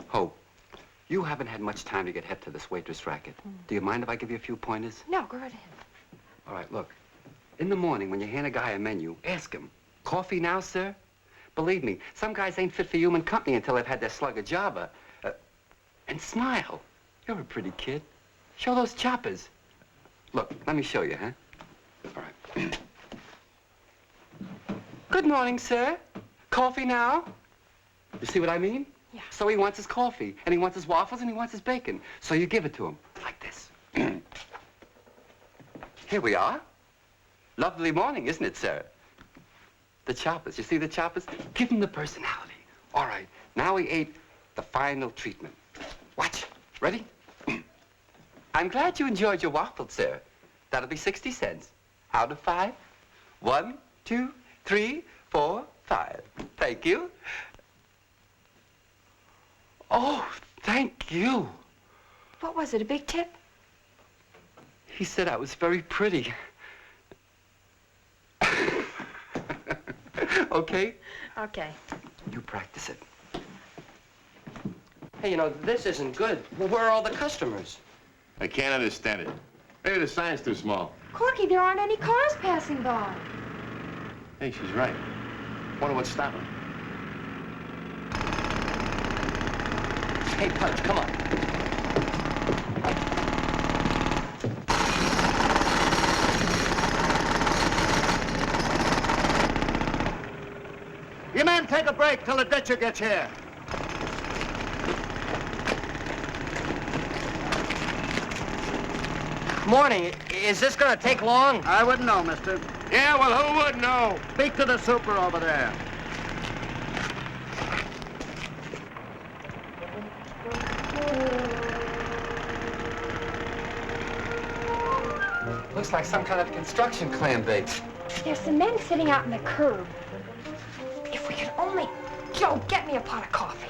Hope, you haven't had much time to get hip to this waitress racket. Do you mind if I give you a few pointers? No, go right ahead. All right, look. In the morning, when you hand a guy a menu, ask him, coffee now, sir? Believe me, some guys ain't fit for human company until they've had their slug of Java. And smile. You're a pretty kid. Show those choppers. Look, let me show you, huh? All right. Good morning, sir. Coffee now? You see what I mean? Yeah. So he wants his coffee, and he wants his waffles, and he wants his bacon. So you give it to him, like this. Here we are. Lovely morning, isn't it, sir? The choppers, you see the choppers? Give them the personality. All right, now we ate the final treatment. Watch. Ready? I'm glad you enjoyed your waffle, sir. That'll be 60 cents. Out of 5. 1, 2, 3, 4, 5. Thank you. Oh, thank you. What was it, a big tip? He said I was very pretty. Okay? Okay. You practice it. Hey, you know, this isn't good. Well, where are all the customers? I can't understand it. Maybe the sign's too small. Corky, there aren't any cars passing by. Hey, she's right. Wonder what's stopping. Hey, Pudge, come on. You men take a break till the ditcher gets here. Morning. Is this gonna take long? I wouldn't know, mister. Yeah, well, who would know? Speak to the super over there. Looks like some kind of construction clam bake. There's some men sitting out in the curb. If we could only... Joe, get me a pot of coffee.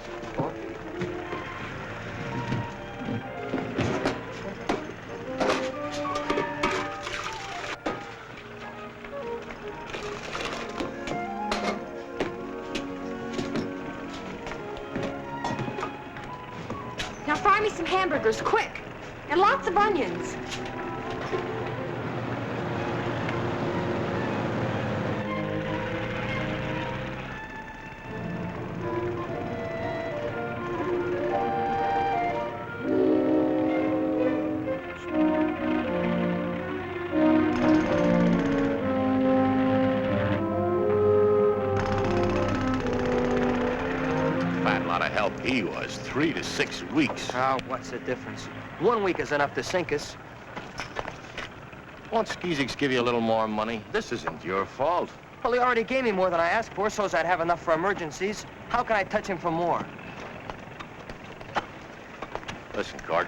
Now fry me some hamburgers, quick. And lots of onions. He was 3 to 6 weeks. Oh, what's the difference? 1 week is enough to sink us. Won't Skeezix give you a little more money? This isn't your fault. Well, he already gave me more than I asked for, so's I'd have enough for emergencies. How can I touch him for more? Listen, Cort.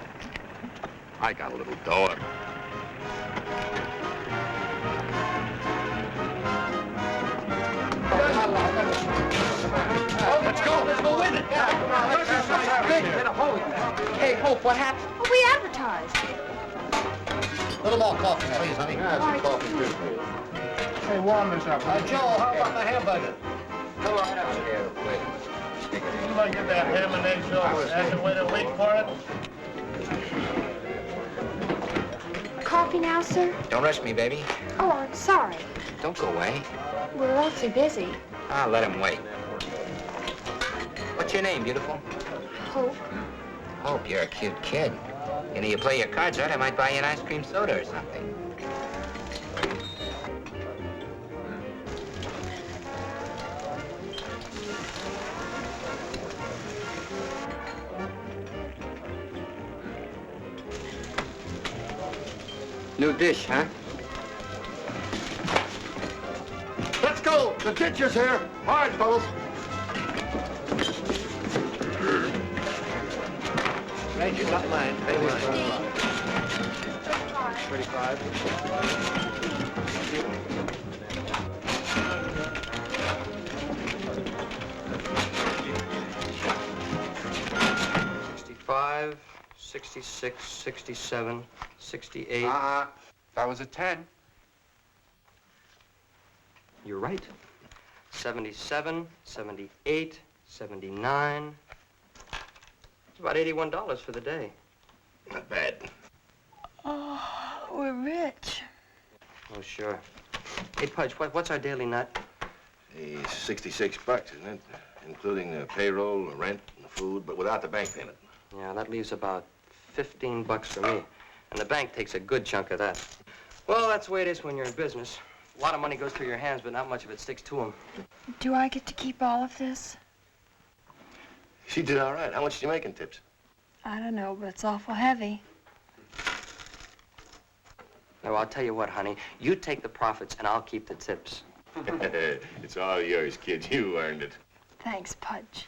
I got a little dough. Let's go. Let's go with it. Hey, Hope, what happened? Well, we advertised. A little more coffee, please, honey. Yeah, some coffee, too. Hey, warm this up. Joe, how about the hamburger? Come right up here. Wait. You might get that ham and egg sauce. Have to wait a week for it. Coffee now, sir? Don't rush me, baby. Oh, I'm sorry. Don't go away. We're awfully busy. I'll let him wait. What's your name, beautiful? Hope. Hope, you're a cute kid. You know, you play your cards right, I might buy you an ice cream soda or something. New dish, huh? go. The ditch is here. All right, fellas. Right, you got mine. Pay mine. 35. 65, 66, 67, 68. That was a 10. You're right. 77, 78, 79. It's about $81 for the day. Not bad. Oh, we're rich. Oh, sure. Hey, Pudge, what's our daily nut? Hey, $66, isn't it? Including the payroll, the rent, and the food, but without the bank payment. Yeah, that leaves about $15 for me. And the bank takes a good chunk of that. Well, that's the way it is when you're in business. A lot of money goes through your hands, but not much of it sticks to them. Do I get to keep all of this? She did all right. How much did you make in tips? I don't know, but it's awful heavy. Now, I'll tell you what, honey. You take the profits, and I'll keep the tips. It's all yours, kid. You earned it. Thanks, Pudge.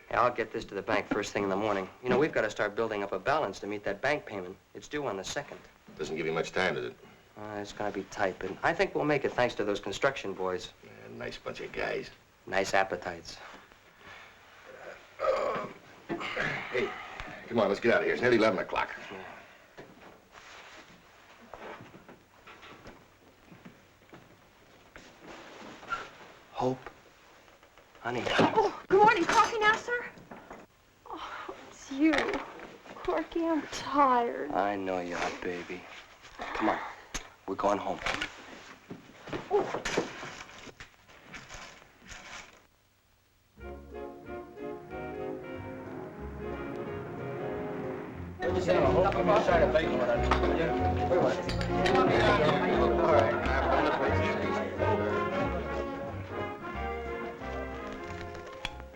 Hey, I'll get this to the bank first thing in the morning. You know, we've got to start building up a balance to meet that bank payment. It's due on the 2nd. Doesn't give you much time, does it? It's going to be tight, but I think we'll make it thanks to those construction boys. Nice bunch of guys. Nice appetites. Hey, come on, let's get out of here. It's nearly 11 o'clock. Hope. Honey. Oh, good morning. Coffee now, sir? Oh, it's you. Corky, I'm tired. I know you are, baby. Come on. We're going home. Oh.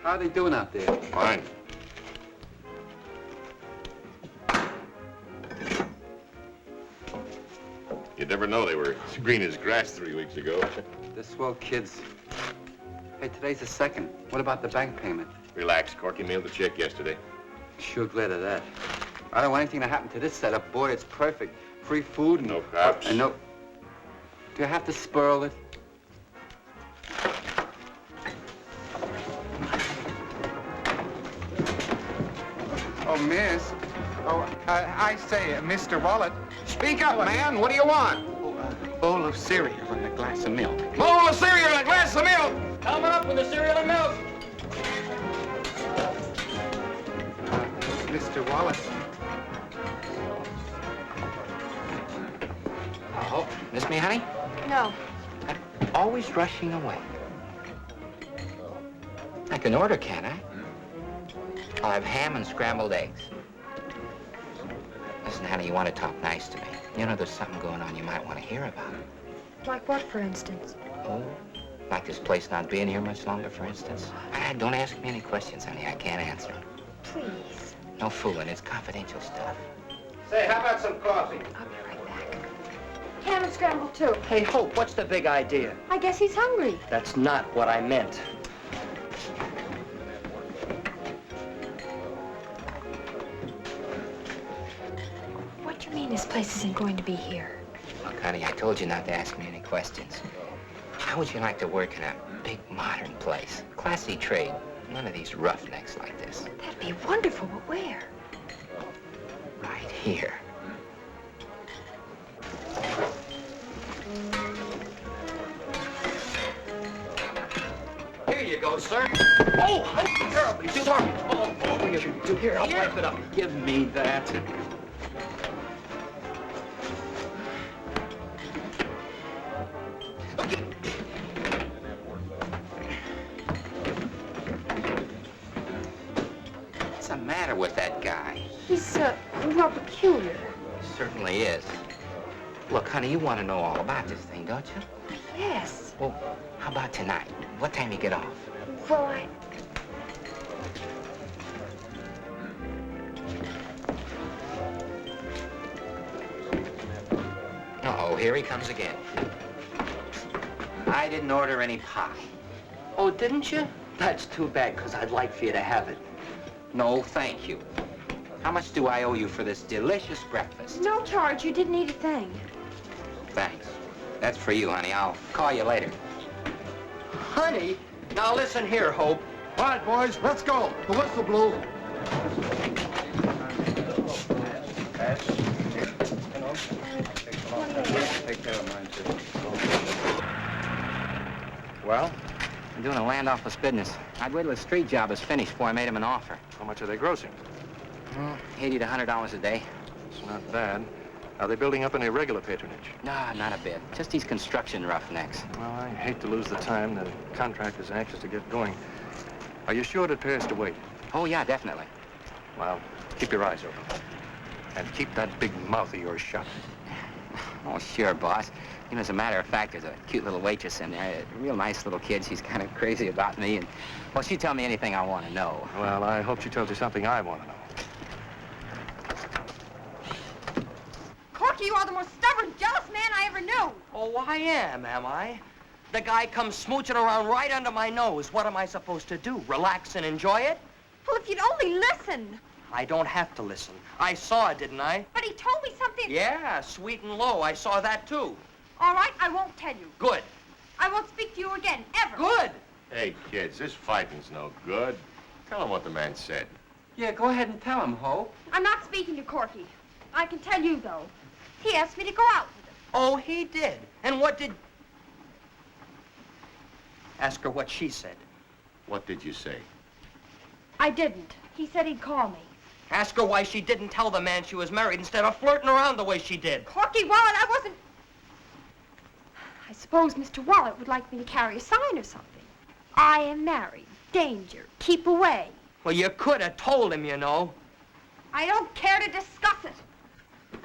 How are they doing out there? Fine. You'd never know they were as green as grass 3 weeks ago. They're swell kids. Hey, today's the 2nd. What about the bank payment? Relax. Corky mailed the check yesterday. Sure glad of that. I don't want anything to happen to this setup. Boy, it's perfect. Free food and... No cops. And no... Do I have to spurl it? Oh, miss. Oh, I say, Mr. Wallet. Speak up, man. What do you want? A bowl of cereal and a glass of milk. Bowl of cereal and a glass of milk. Coming up with the cereal and milk. Mr. Wallet. Oh, miss me, honey? No. Always rushing away. I can order, can't I? I'll have ham and scrambled eggs. Listen, honey, you want to talk nice to me. You know, there's something going on you might want to hear about. Like what, for instance? Oh, like this place not being here much longer, for instance. Don't ask me any questions, honey. I can't answer them. Please. No fooling. It's confidential stuff. Say, how about some coffee? I'll be right back. Ham and scrambled, too. Hey, Hope, what's the big idea? I guess he's hungry. That's not what I meant. What do you mean this place isn't going to be here? Look, honey, I told you not to ask me any questions. How would you like to work in a big, modern place? Classy trade. None of these roughnecks like this. That'd be wonderful, but where? Right here. Here you go, sir. Oh, terribly sorry. Oh, here, I'll wipe it up. Give me that. What's the matter with that guy? He's, real peculiar. Certainly is. Look, honey, you want to know all about this thing, don't you? Yes. Well, how about tonight? What time you get off? Well, Uh-oh, here he comes again. I didn't order any pie. Oh, didn't you? That's too bad, because I'd like for you to have it. No, thank you. How much do I owe you for this delicious breakfast? No charge. You didn't eat a thing. Thanks. That's for you, honey. I'll call you later. Honey? Now listen here, Hope. All right, boys, let's go. The whistle blew. Take care of mine, too. Well? I'm doing a land office business. I'd wait till the street job is finished before I made him an offer. How much are they grossing? $80 to $100 a day. It's not bad. Are they building up any regular patronage? Nah, not a bit. Just these construction roughnecks. Well, I hate to lose the time. The contractor's anxious to get going. Are you sure it pays to wait? Oh, yeah, definitely. Well, keep your eyes open. And keep that big mouth of yours shut. Oh, sure, boss. You know, as a matter of fact, there's a cute little waitress in there, a real nice little kid. She's kind of crazy about me, and, well, she'd tell me anything I want to know. Well, I hope she tells you something I want to know. Corky, you are the most stubborn, jealous man I ever knew. Oh, I am I? The guy comes smooching around right under my nose. What am I supposed to do? Relax and enjoy it? Well, if you'd only listen. I don't have to listen. I saw it, didn't I? But he told me something... Yeah, sweet and low. I saw that, too. All right, I won't tell you. Good. I won't speak to you again, ever. Good. Hey, kids, this fighting's no good. Tell him what the man said. Yeah, go ahead and tell him, Hope. I'm not speaking to Corky. I can tell you, though. He asked me to go out with him. Oh, he did? And what did... Ask her what she said. What did you say? I didn't. He said he'd call me. Ask her why she didn't tell the man she was married instead of flirting around the way she did. Corky Wallet, I wasn't... I suppose Mr. Wallet would like me to carry a sign or something. I am married. Danger. Keep away. Well, you could have told him, you know. I don't care to discuss it.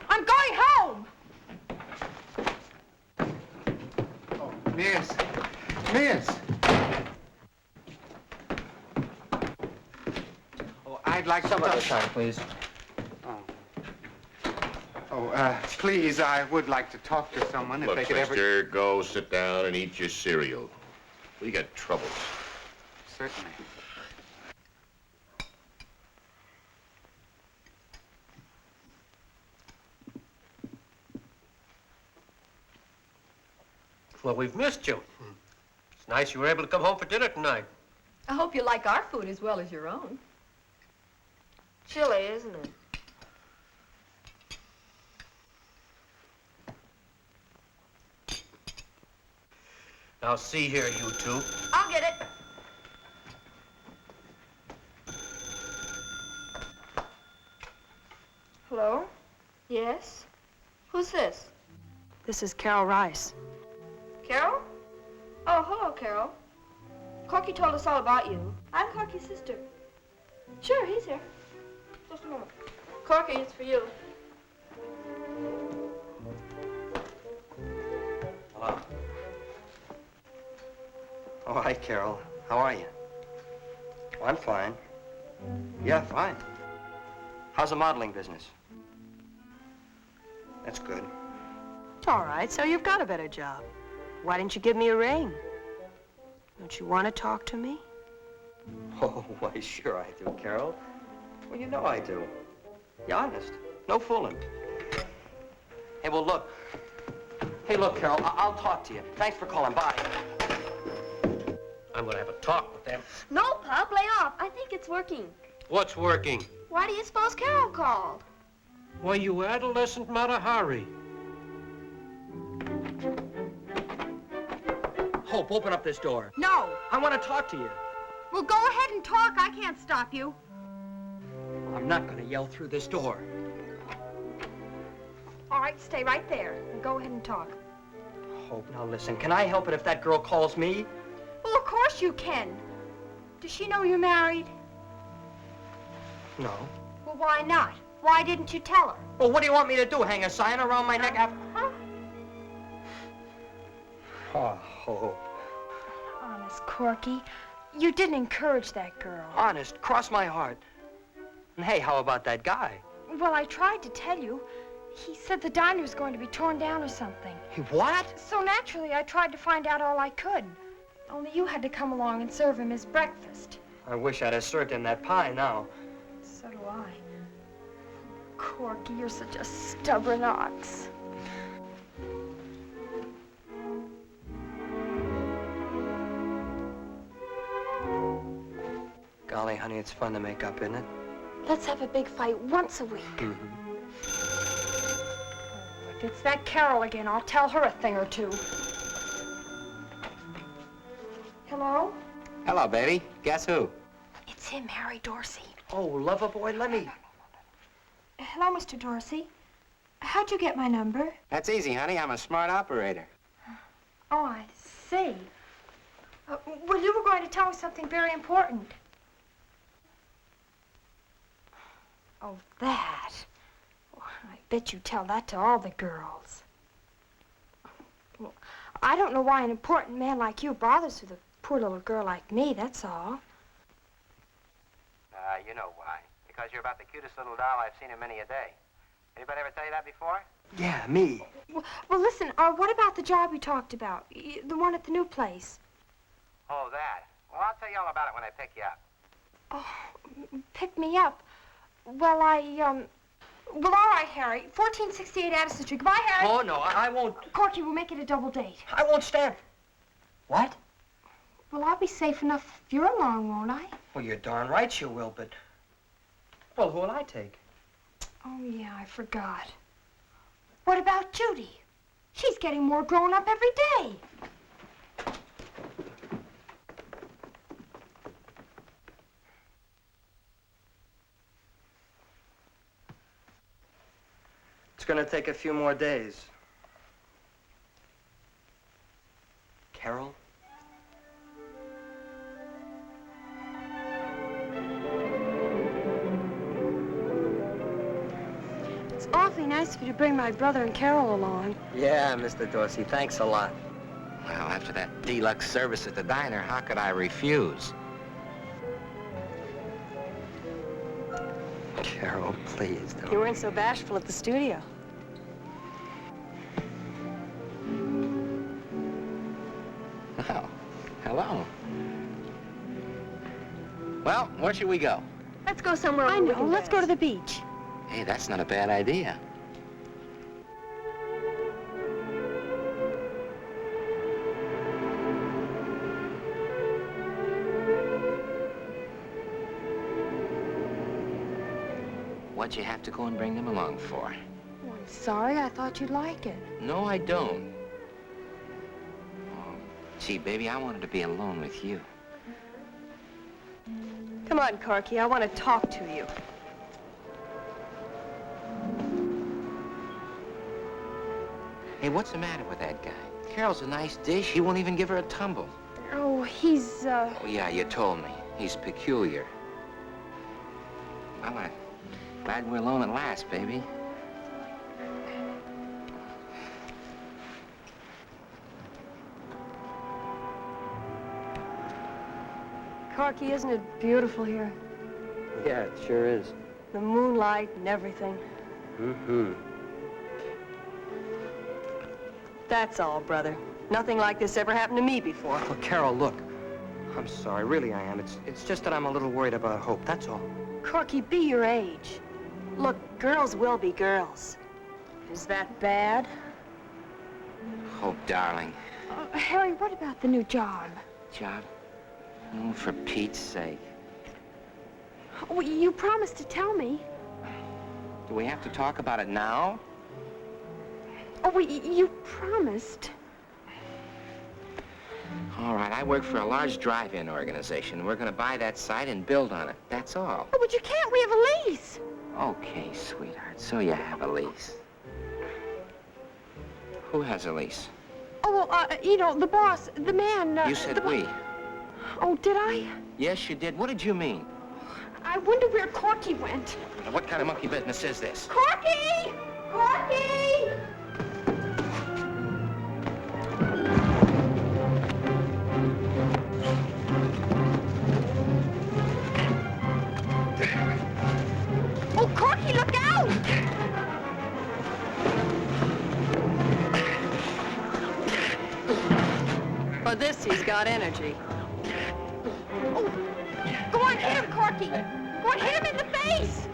I'm going home. Miss. Miss. Oh, I'd like some of the time, please. Please, I would like to talk to someone if Look, they could ever... mister, go sit down and eat your cereal. We got troubles. Certainly. Well, we've missed you. It's nice you were able to come home for dinner tonight. I hope you like our food as well as your own. Chilly, isn't it? Now, see here, you two. I'll get it. Hello? Yes? Who's this? This is Carol Rice. Carol? Oh, hello, Carol. Corky told us all about you. I'm Corky's sister. Sure, he's here. Just a moment. Corky, it's for you. Hello. Oh, hi, Carol. How are you? Oh, I'm fine. Yeah, fine. How's the modeling business? That's good. All right, so you've got a better job. Why didn't you give me a ring? Don't you want to talk to me? Oh, why, sure I do, Carol. Well, you know I do. You honest. No fooling. Hey, well, look. Hey, look, Carol, I'll talk to you. Thanks for calling. Bye. I'm gonna have a talk with them. No, Pop, lay off. I think it's working. What's working? Why do you suppose Carol called? Why, you adolescent Matahari. Hope, open up this door. No. I want to talk to you. Well, go ahead and talk. I can't stop you. I'm not going to yell through this door. All right, stay right there and go ahead and talk. Hope, now listen. Can I help it if that girl calls me? Well, of course you can. Does she know you're married? No. Well, why not? Why didn't you tell her? Well, what do you want me to do? Hang a sign around my neck after... Huh? Oh, Hope. Honest, Corky, you didn't encourage that girl. Honest, cross my heart. And hey, how about that guy? Well, I tried to tell you. He said the diner's going to be torn down or something. What? So naturally, I tried to find out all I could. Only you had to come along and serve him his breakfast. I wish I'd have served him that pie now. So do I. Corky, you're such a stubborn ox. Golly, honey, it's fun to make up, isn't it? Let's have a big fight once a week. If it's that Carol again, I'll tell her a thing or two. Hello? Hello, baby. Guess who? It's him, Harry Dorsey. Oh, lover boy, let me... Hello, Mr. Dorsey. How'd you get my number? That's easy, honey. I'm a smart operator. Oh, I see. Well, you were going to tell me something very important. Oh, that. Well, I bet you tell that to all the girls. Well, I don't know why an important man like you bothers with a poor little girl like me, that's all. You know why. Because you're about the cutest little doll I've seen in many a day. Anybody ever tell you that before? Yeah, me. Well, listen, what about the job you talked about? The one at the new place? Oh, that. Well, I'll tell you all about it when I pick you up. Oh, pick me up. Well, well, all right, Harry. 1468 Addison Street. Goodbye, Harry. Oh, no, I won't. Corky, we'll make it a double date. I won't stand. What? Well, I'll be safe enough if you're along, won't I? Well, you're darn right you will, but... Well, who'll I take? Oh, yeah, I forgot. What about Judy? She's getting more grown up every day. It's gonna take a few more days. Carol? It's awfully nice of you to bring my brother and Carol along. Yeah, Mr. Dorsey, thanks a lot. Well, after that deluxe service at the diner, how could I refuse? Carol, please don't. You weren't so bashful at the studio. Oh, hello. Well, where should we go? Let's go somewhere. I know. Let's go to the beach. Hey, that's not a bad idea. What'd you have to go and bring them along for? Oh, I'm sorry. I thought you'd like it. No, I don't. Oh, gee, baby, I wanted to be alone with you. Come on, Corky. I want to talk to you. Hey, what's the matter with that guy? Carol's a nice dish. He won't even give her a tumble. Oh, he's, Oh, yeah, you told me. He's peculiar. Well, I'm glad we're alone at last, baby. Corky, isn't it beautiful here? Yeah, it sure is. The moonlight and everything. Mm-hmm. That's all, brother. Nothing like this ever happened to me before. Well, Carol, look. I'm sorry, really I am. It's just that I'm a little worried about Hope, that's all. Corky, be your age. Look, girls will be girls. Is that bad? Hope, darling. Harry, what about the new job? Job? Oh, for Pete's sake. Oh, you promised to tell me. Do we have to talk about it now? Oh, you promised. All right, I work for a large drive-in organization. We're going to buy that site and build on it. That's all. Oh, but you can't. We have a lease. Okay, sweetheart, so you have a lease. Who has a lease? Oh, well, you know, the boss, the man... You said we. Oh, did I? Yes, you did. What did you mean? I wonder where Corky went. Now, what kind of monkey business is this? Corky! Corky! Oh, Corky, look out! Dorsey's got energy. Oh, go on, hit him, Corky. Go on, hit him in the face.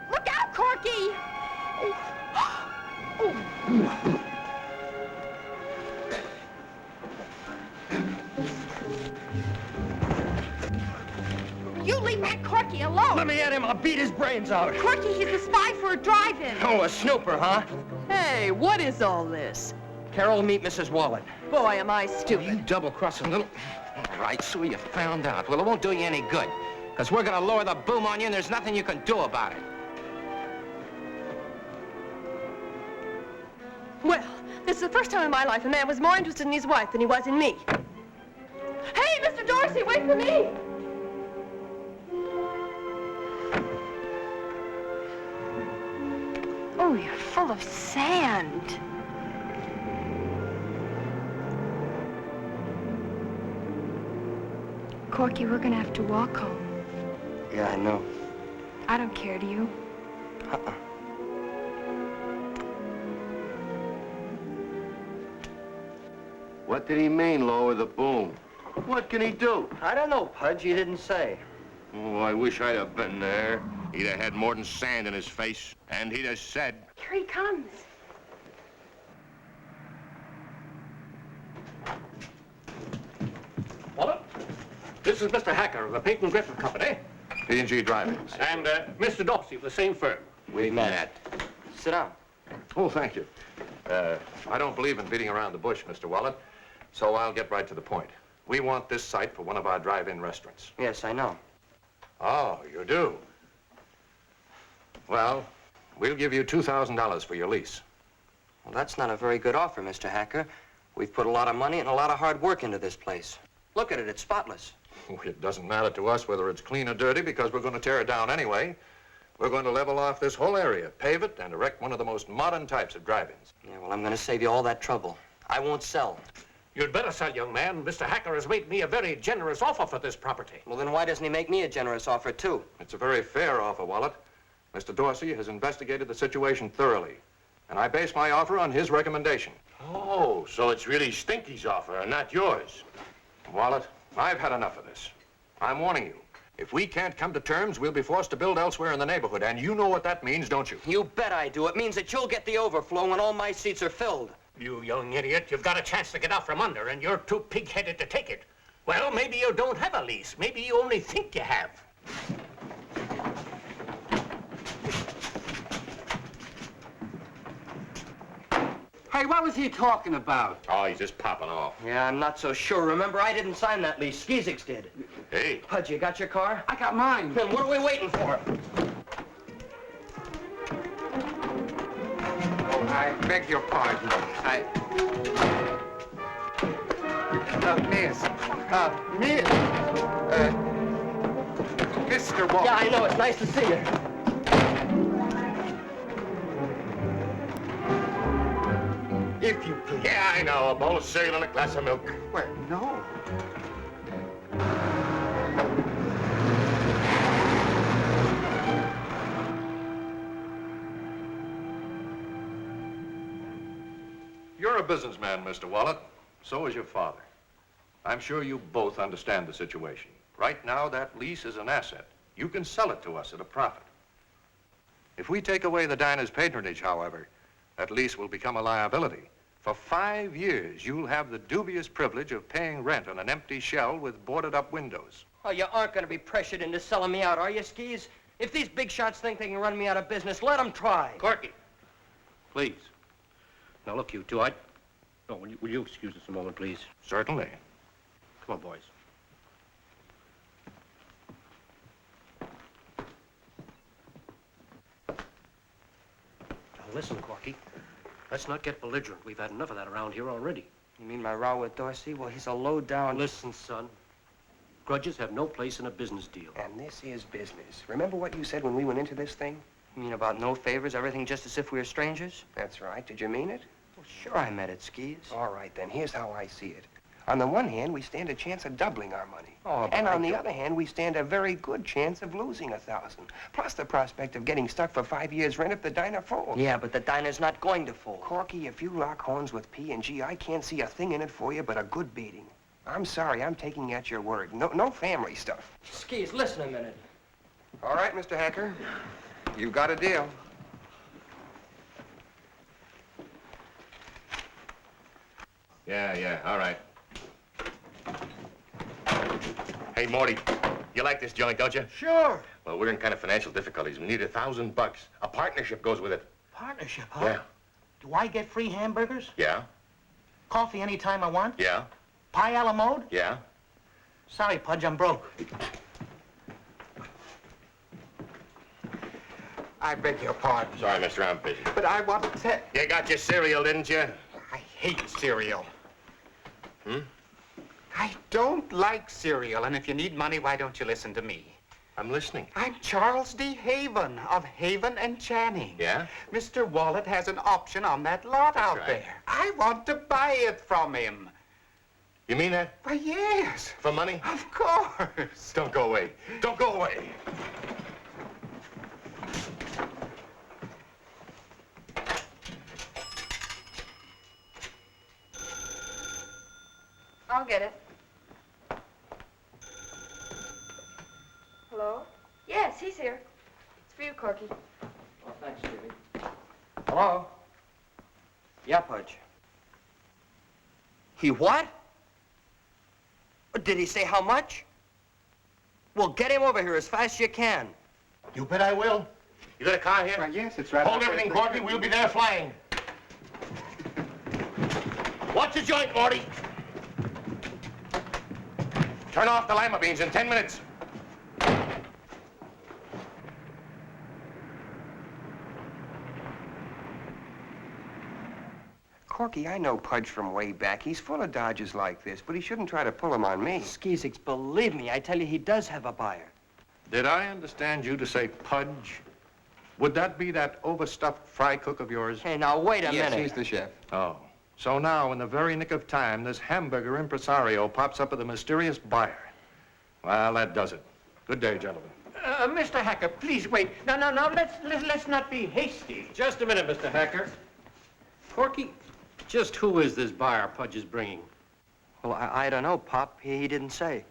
Look out, Corky. You leave that Corky alone. Let me at him. I'll beat his brains out. Corky, he's a spy for a drive-in. Oh, a snooper, huh? Hey, what is all this? Carol, meet Mrs. Wallet. Boy, am I stupid. You double-crossing little... All right, so you found out. Well, it won't do you any good, because we're going to lower the boom on you, and there's nothing you can do about it. Well, this is the first time in my life a man was more interested in his wife than he was in me. Hey, Mr. Dorsey, wait for me! Oh, you're full of sand. Corky, we're gonna have to walk home. Yeah, I know. I don't care, do you? Uh-uh. What did he mean, lower the boom? What can he do? I don't know, Pudge. You didn't say. Oh, I wish I'd have been there. He'd have had more than sand in his face, and he'd have said... Here he comes. Wallet, this is Mr. Hacker of the Peyton Griffin Company. P&G Driving. And Mr. Dorsey of the same firm. We met. Sit down. Oh, thank you. I don't believe in beating around the bush, Mr. Wallet, so I'll get right to the point. We want this site for one of our drive-in restaurants. Yes, I know. Oh, you do? Well, we'll give you $2,000 for your lease. Well, that's not a very good offer, Mr. Hacker. We've put a lot of money and a lot of hard work into this place. Look at it, it's spotless. It doesn't matter to us whether it's clean or dirty because we're going to tear it down anyway. We're going to level off this whole area, pave it, and erect one of the most modern types of drive-ins. Yeah, well, I'm going to save you all that trouble. I won't sell. You'd better sell, young man. Mr. Hacker has made me a very generous offer for this property. Well, then why doesn't he make me a generous offer, too? It's a very fair offer, Wallet. Mr. Dorsey has investigated the situation thoroughly, and I base my offer on his recommendation. Oh, so it's really Stinky's offer and not yours. Wallet, I've had enough of this. I'm warning you. If we can't come to terms, we'll be forced to build elsewhere in the neighborhood, and you know what that means, don't you? You bet I do. It means that you'll get the overflow when all my seats are filled. You young idiot, you've got a chance to get out from under, and you're too pig-headed to take it. Well, maybe you don't have a lease. Maybe you only think you have. Hey, what was he talking about? Oh, he's just popping off. Yeah, I'm not so sure. Remember, I didn't sign that lease. Skeezix did. Hey. Pudge, you got your car? I got mine. Then what are we waiting for? I beg your pardon. Miss. Mr. Walker. Yeah, I know. It's nice to see you. If you please. Yeah, I know. A bowl of cereal and a glass of milk. Well, no. You're a businessman, Mr. Wallet. So is your father. I'm sure you both understand the situation. Right now, that lease is an asset. You can sell it to us at a profit. If we take away the diner's patronage, however, that lease will become a liability. For 5 years, you'll have the dubious privilege of paying rent on an empty shell with boarded-up windows. Oh, you aren't going to be pressured into selling me out, are you, Skeez? If these big shots think they can run me out of business, let them try. Corky, please. Now, look, you two, will you excuse us a moment, please? Certainly. Come on, boys. Now, listen, Corky. Let's not get belligerent. We've had enough of that around here already. You mean my row with Dorsey? Well, he's a low-down... Listen, son. Grudges have no place in a business deal. And this is business. Remember what you said when we went into this thing? You mean about no favors, everything just as if we were strangers? That's right. Did you mean it? Well, sure I meant it, Skeez. All right, then. Here's how I see it. On the one hand, we stand a chance of doubling our money. Oh, but and on I the don't- other hand, we stand a very good chance of losing 1,000. Plus the prospect of getting stuck for 5 years' rent if the diner folds. Yeah, but the diner's not going to fold. Corky, if you lock horns with P&G, I can't see a thing in it for you but a good beating. I'm sorry, I'm taking you at your word. No family stuff. Skeez, listen a minute. All right, Mr. Hacker. You've got a deal. Yeah, all right. Hey, Morty, you like this joint, don't you? Sure. Well, we're in kind of financial difficulties. We need $1,000. A partnership goes with it. Partnership, huh? Yeah. Do I get free hamburgers? Yeah? Coffee anytime I want? Yeah? Pie a la mode? Yeah? Sorry, Pudge, I'm broke. I beg your pardon. Sorry, mister, I'm busy. But I want to tell... You got your cereal, didn't you? I hate cereal. Hmm? I don't like cereal, and if you need money, why don't you listen to me? I'm listening. I'm Charles D. Haven of Haven and Channing. Yeah? Mr. Wallet has an option on that lot out right. there. I want to buy it from him. You mean that? Why, yes. For money? Of course. Don't go away. Don't go away. I'll get it. Hello? Yes, he's here. It's for you, Corky. Oh, thanks, Stevie. Hello? Yeah, Pudge. He what? Did he say how much? Well, get him over here as fast as you can. You bet I will. You got a car here? Why, yes, it's right Hold out there. everything, Corky. We'll be there flying. Watch the joint, Morty. Turn off the lima beans in 10 minutes. Corky, I know Pudge from way back. He's full of dodges like this, but he shouldn't try to pull them on me. Skeezix, believe me, I tell you, he does have a buyer. Did I understand you to say Pudge? Would that be that overstuffed fry cook of yours? Hey, now, wait a Yes, minute. he's the chef. Oh. So now, in the very nick of time, this hamburger impresario pops up with a mysterious buyer. Well, that does it. Good day, gentlemen. Mr. Hacker, please wait. No, let's not be hasty. Just a minute, Mr. Hacker. Corky, just who is this buyer Pudge is bringing? Well, I don't know, Pop. He didn't say.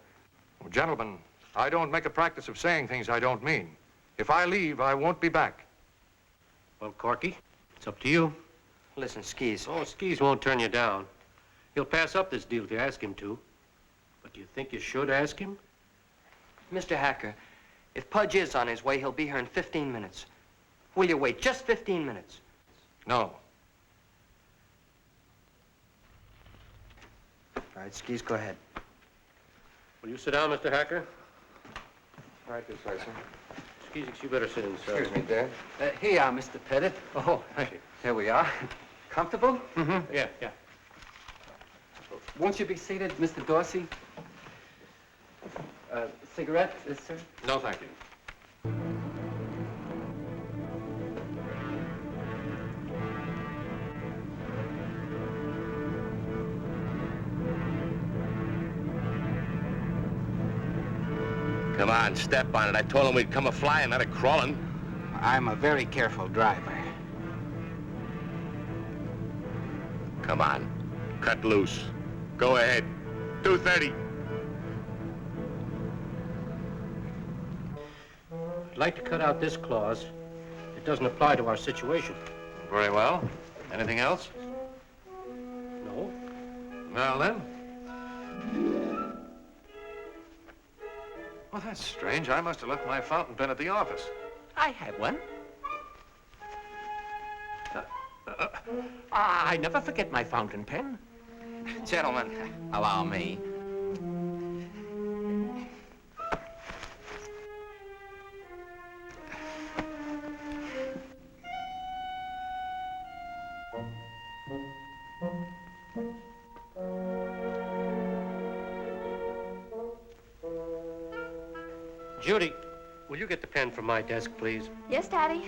Well, gentlemen, I don't make a practice of saying things I don't mean. If I leave, I won't be back. Well, Corky, it's up to you. Listen, Skeez. Oh, Skeez won't turn you down. He'll pass up this deal if you ask him to. But do you think you should ask him? Mr. Hacker, if Pudge is on his way, he'll be here in 15 minutes. Will you wait just 15 minutes? No. All right, Skeez, go ahead. Will you sit down, Mr. Hacker? All right, this way, sir. Skeezix, you better sit inside. Excuse me, Dad. Here you are, Mr. Pettit. Oh, thank you. Here we are. Comfortable? Mm-hmm. Yeah. Won't you be seated, Mr. Dorsey? Cigarette, sir? No, thank you. Come on, step on it. I told him we'd come a-flying, not a-crawling. I'm a very careful driver. Come on. Cut loose. Go ahead. 2:30. I'd like to cut out this clause. It doesn't apply to our situation. Very well. Anything else? No? Well, then. Well, that's strange. I must have left my fountain pen at the office. I have one. I never forget my fountain pen. Gentlemen, allow me. Judy, will you get the pen from my desk, please? Yes, Daddy.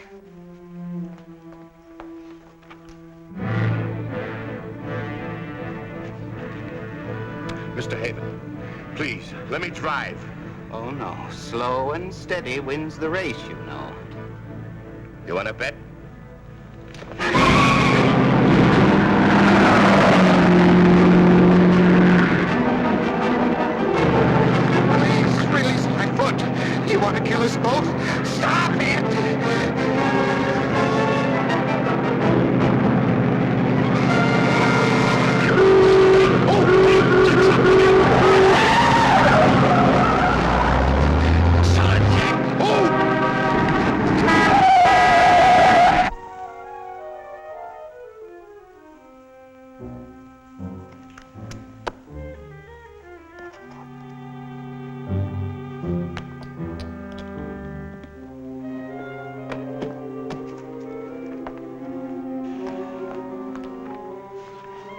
Mr. Haven, please, let me drive. Oh, no. Slow and steady wins the race, you know. You want to bet? Please, release my foot. You want to kill us both? Stop it!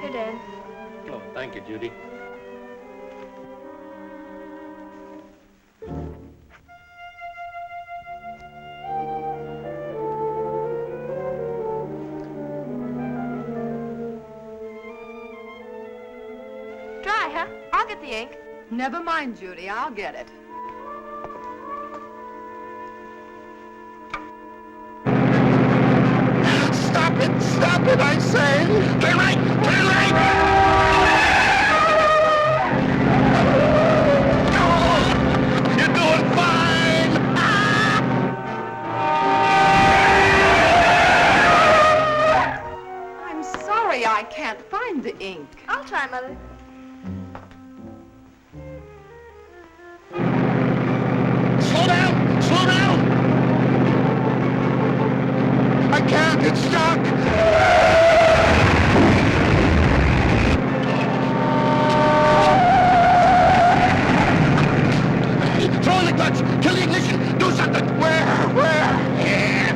Here, Dad. Oh, thank you, Judy. Dry, huh? I'll get the ink. Never mind, Judy. I'll get it. Stop it! Stop it, I say! Turn right! Turn right! Oh, you're doing fine! I'm sorry I can't find the ink. I'll try, Mother. Slow down! Slow down! I can't! It's stuck! Throw in the clutch! Kill the ignition! Do something! Where? Yeah.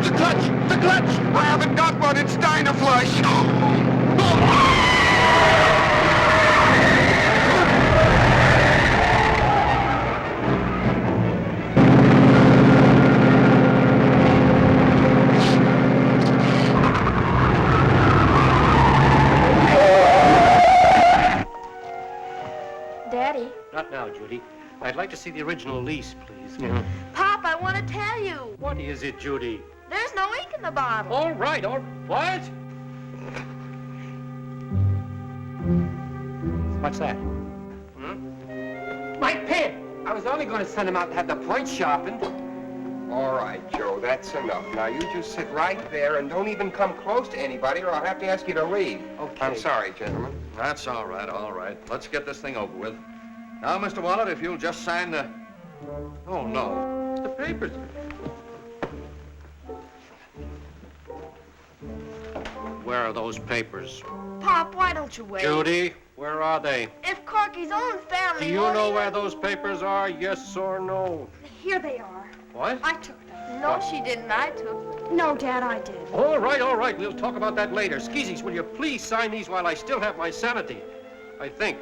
The clutch! The clutch! I haven't got one! It's Dynaflush! Daddy. Not now, Judy. I'd like to see the original lease, please. Pop, I want to tell you. What is it, Judy? There's no ink in the bottle. All right, what? What's that? My pen! I was only going to send him out to have the point sharpened. All right, Joe, that's enough. Now, you just sit right there and don't even come close to anybody or I'll have to ask you to leave. Okay. I'm sorry, gentlemen. That's all right, all right. Let's get this thing over with. Now, Mr. Wallet, if you'll just sign the... Oh, no. The papers. Where are those papers? Pop, why don't you wait? Judy, where are they? If Corky's own family... Do you know where those papers are, yes or no? Here they are. What? I took them. No, she didn't. I took. No, Dad, I did. All right. We'll talk about that later. Skeezix, will you please sign these while I still have my sanity? I think.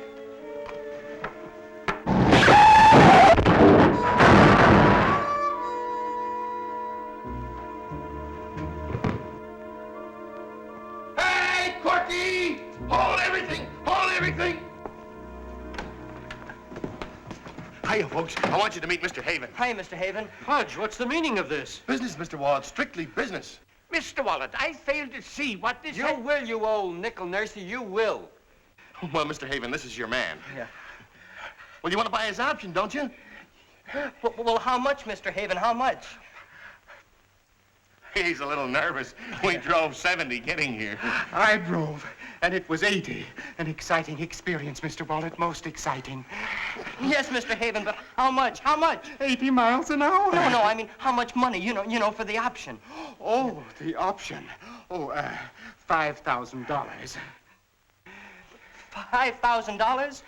Hey, Corky! Hold everything! Hold everything! Hiya, folks. I want you to meet Mr. Haven. Hi, Mr. Haven. Pudge, what's the meaning of this? Business, Mr. Wallet. Strictly business. Mr. Wallet, I fail to see what this... You will, you old nickel nursey, you will. Well, Mr. Haven, this is your man. Yeah. Well, you want to buy his option, don't you? Well, how much, Mr. Haven? How much? He's a little nervous. We drove 70 getting here. I drove, and it was 80. An exciting experience, Mr. Wallet, most exciting. Yes, Mr. Haven, but how much? How much? 80 miles an hour. No, I mean, how much money, you know, for the option? Oh, the option. Oh, $5,000. $5,000?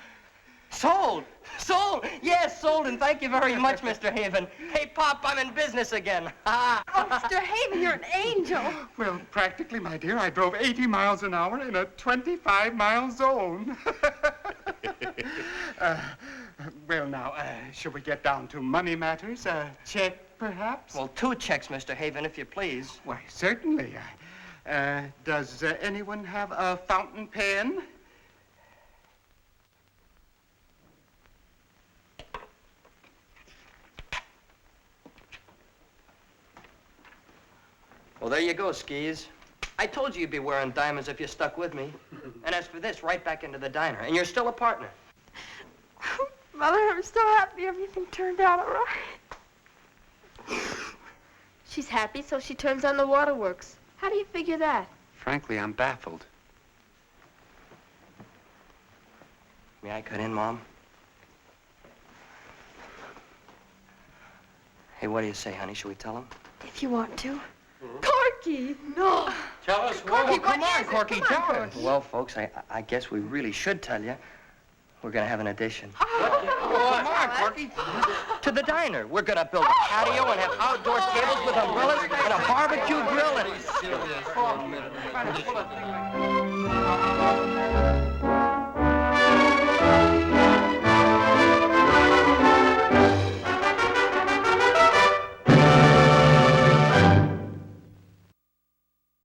Sold! Sold! Yes, sold, and thank you very much, Mr. Haven. Hey, Pop, I'm in business again. Oh, Mr. Haven, you're an angel. Well, practically, my dear, I drove 80 miles an hour in a 25-mile zone. Well, now, shall we get down to money matters? A check, perhaps? Well, 2 checks, Mr. Haven, if you please. Why, certainly. Does anyone have a fountain pen? Well, there you go, Skeez. I told you you'd be wearing diamonds if you stuck with me. And as for this, right back into the diner. And you're still a partner. Mother, I'm so happy everything turned out all right. She's happy, so she turns on the waterworks. How do you figure that? Frankly, I'm baffled. May I cut in, Mom? Hey, what do you say, honey? Should we tell him? If you want to. Corky, no. Tell us Corky, what come on, Corky, tell us. Well, folks, I guess we really should tell you. We're gonna have an addition. Come on, Corky. To the diner. We're gonna build a patio and have outdoor tables with umbrellas and a barbecue grill and...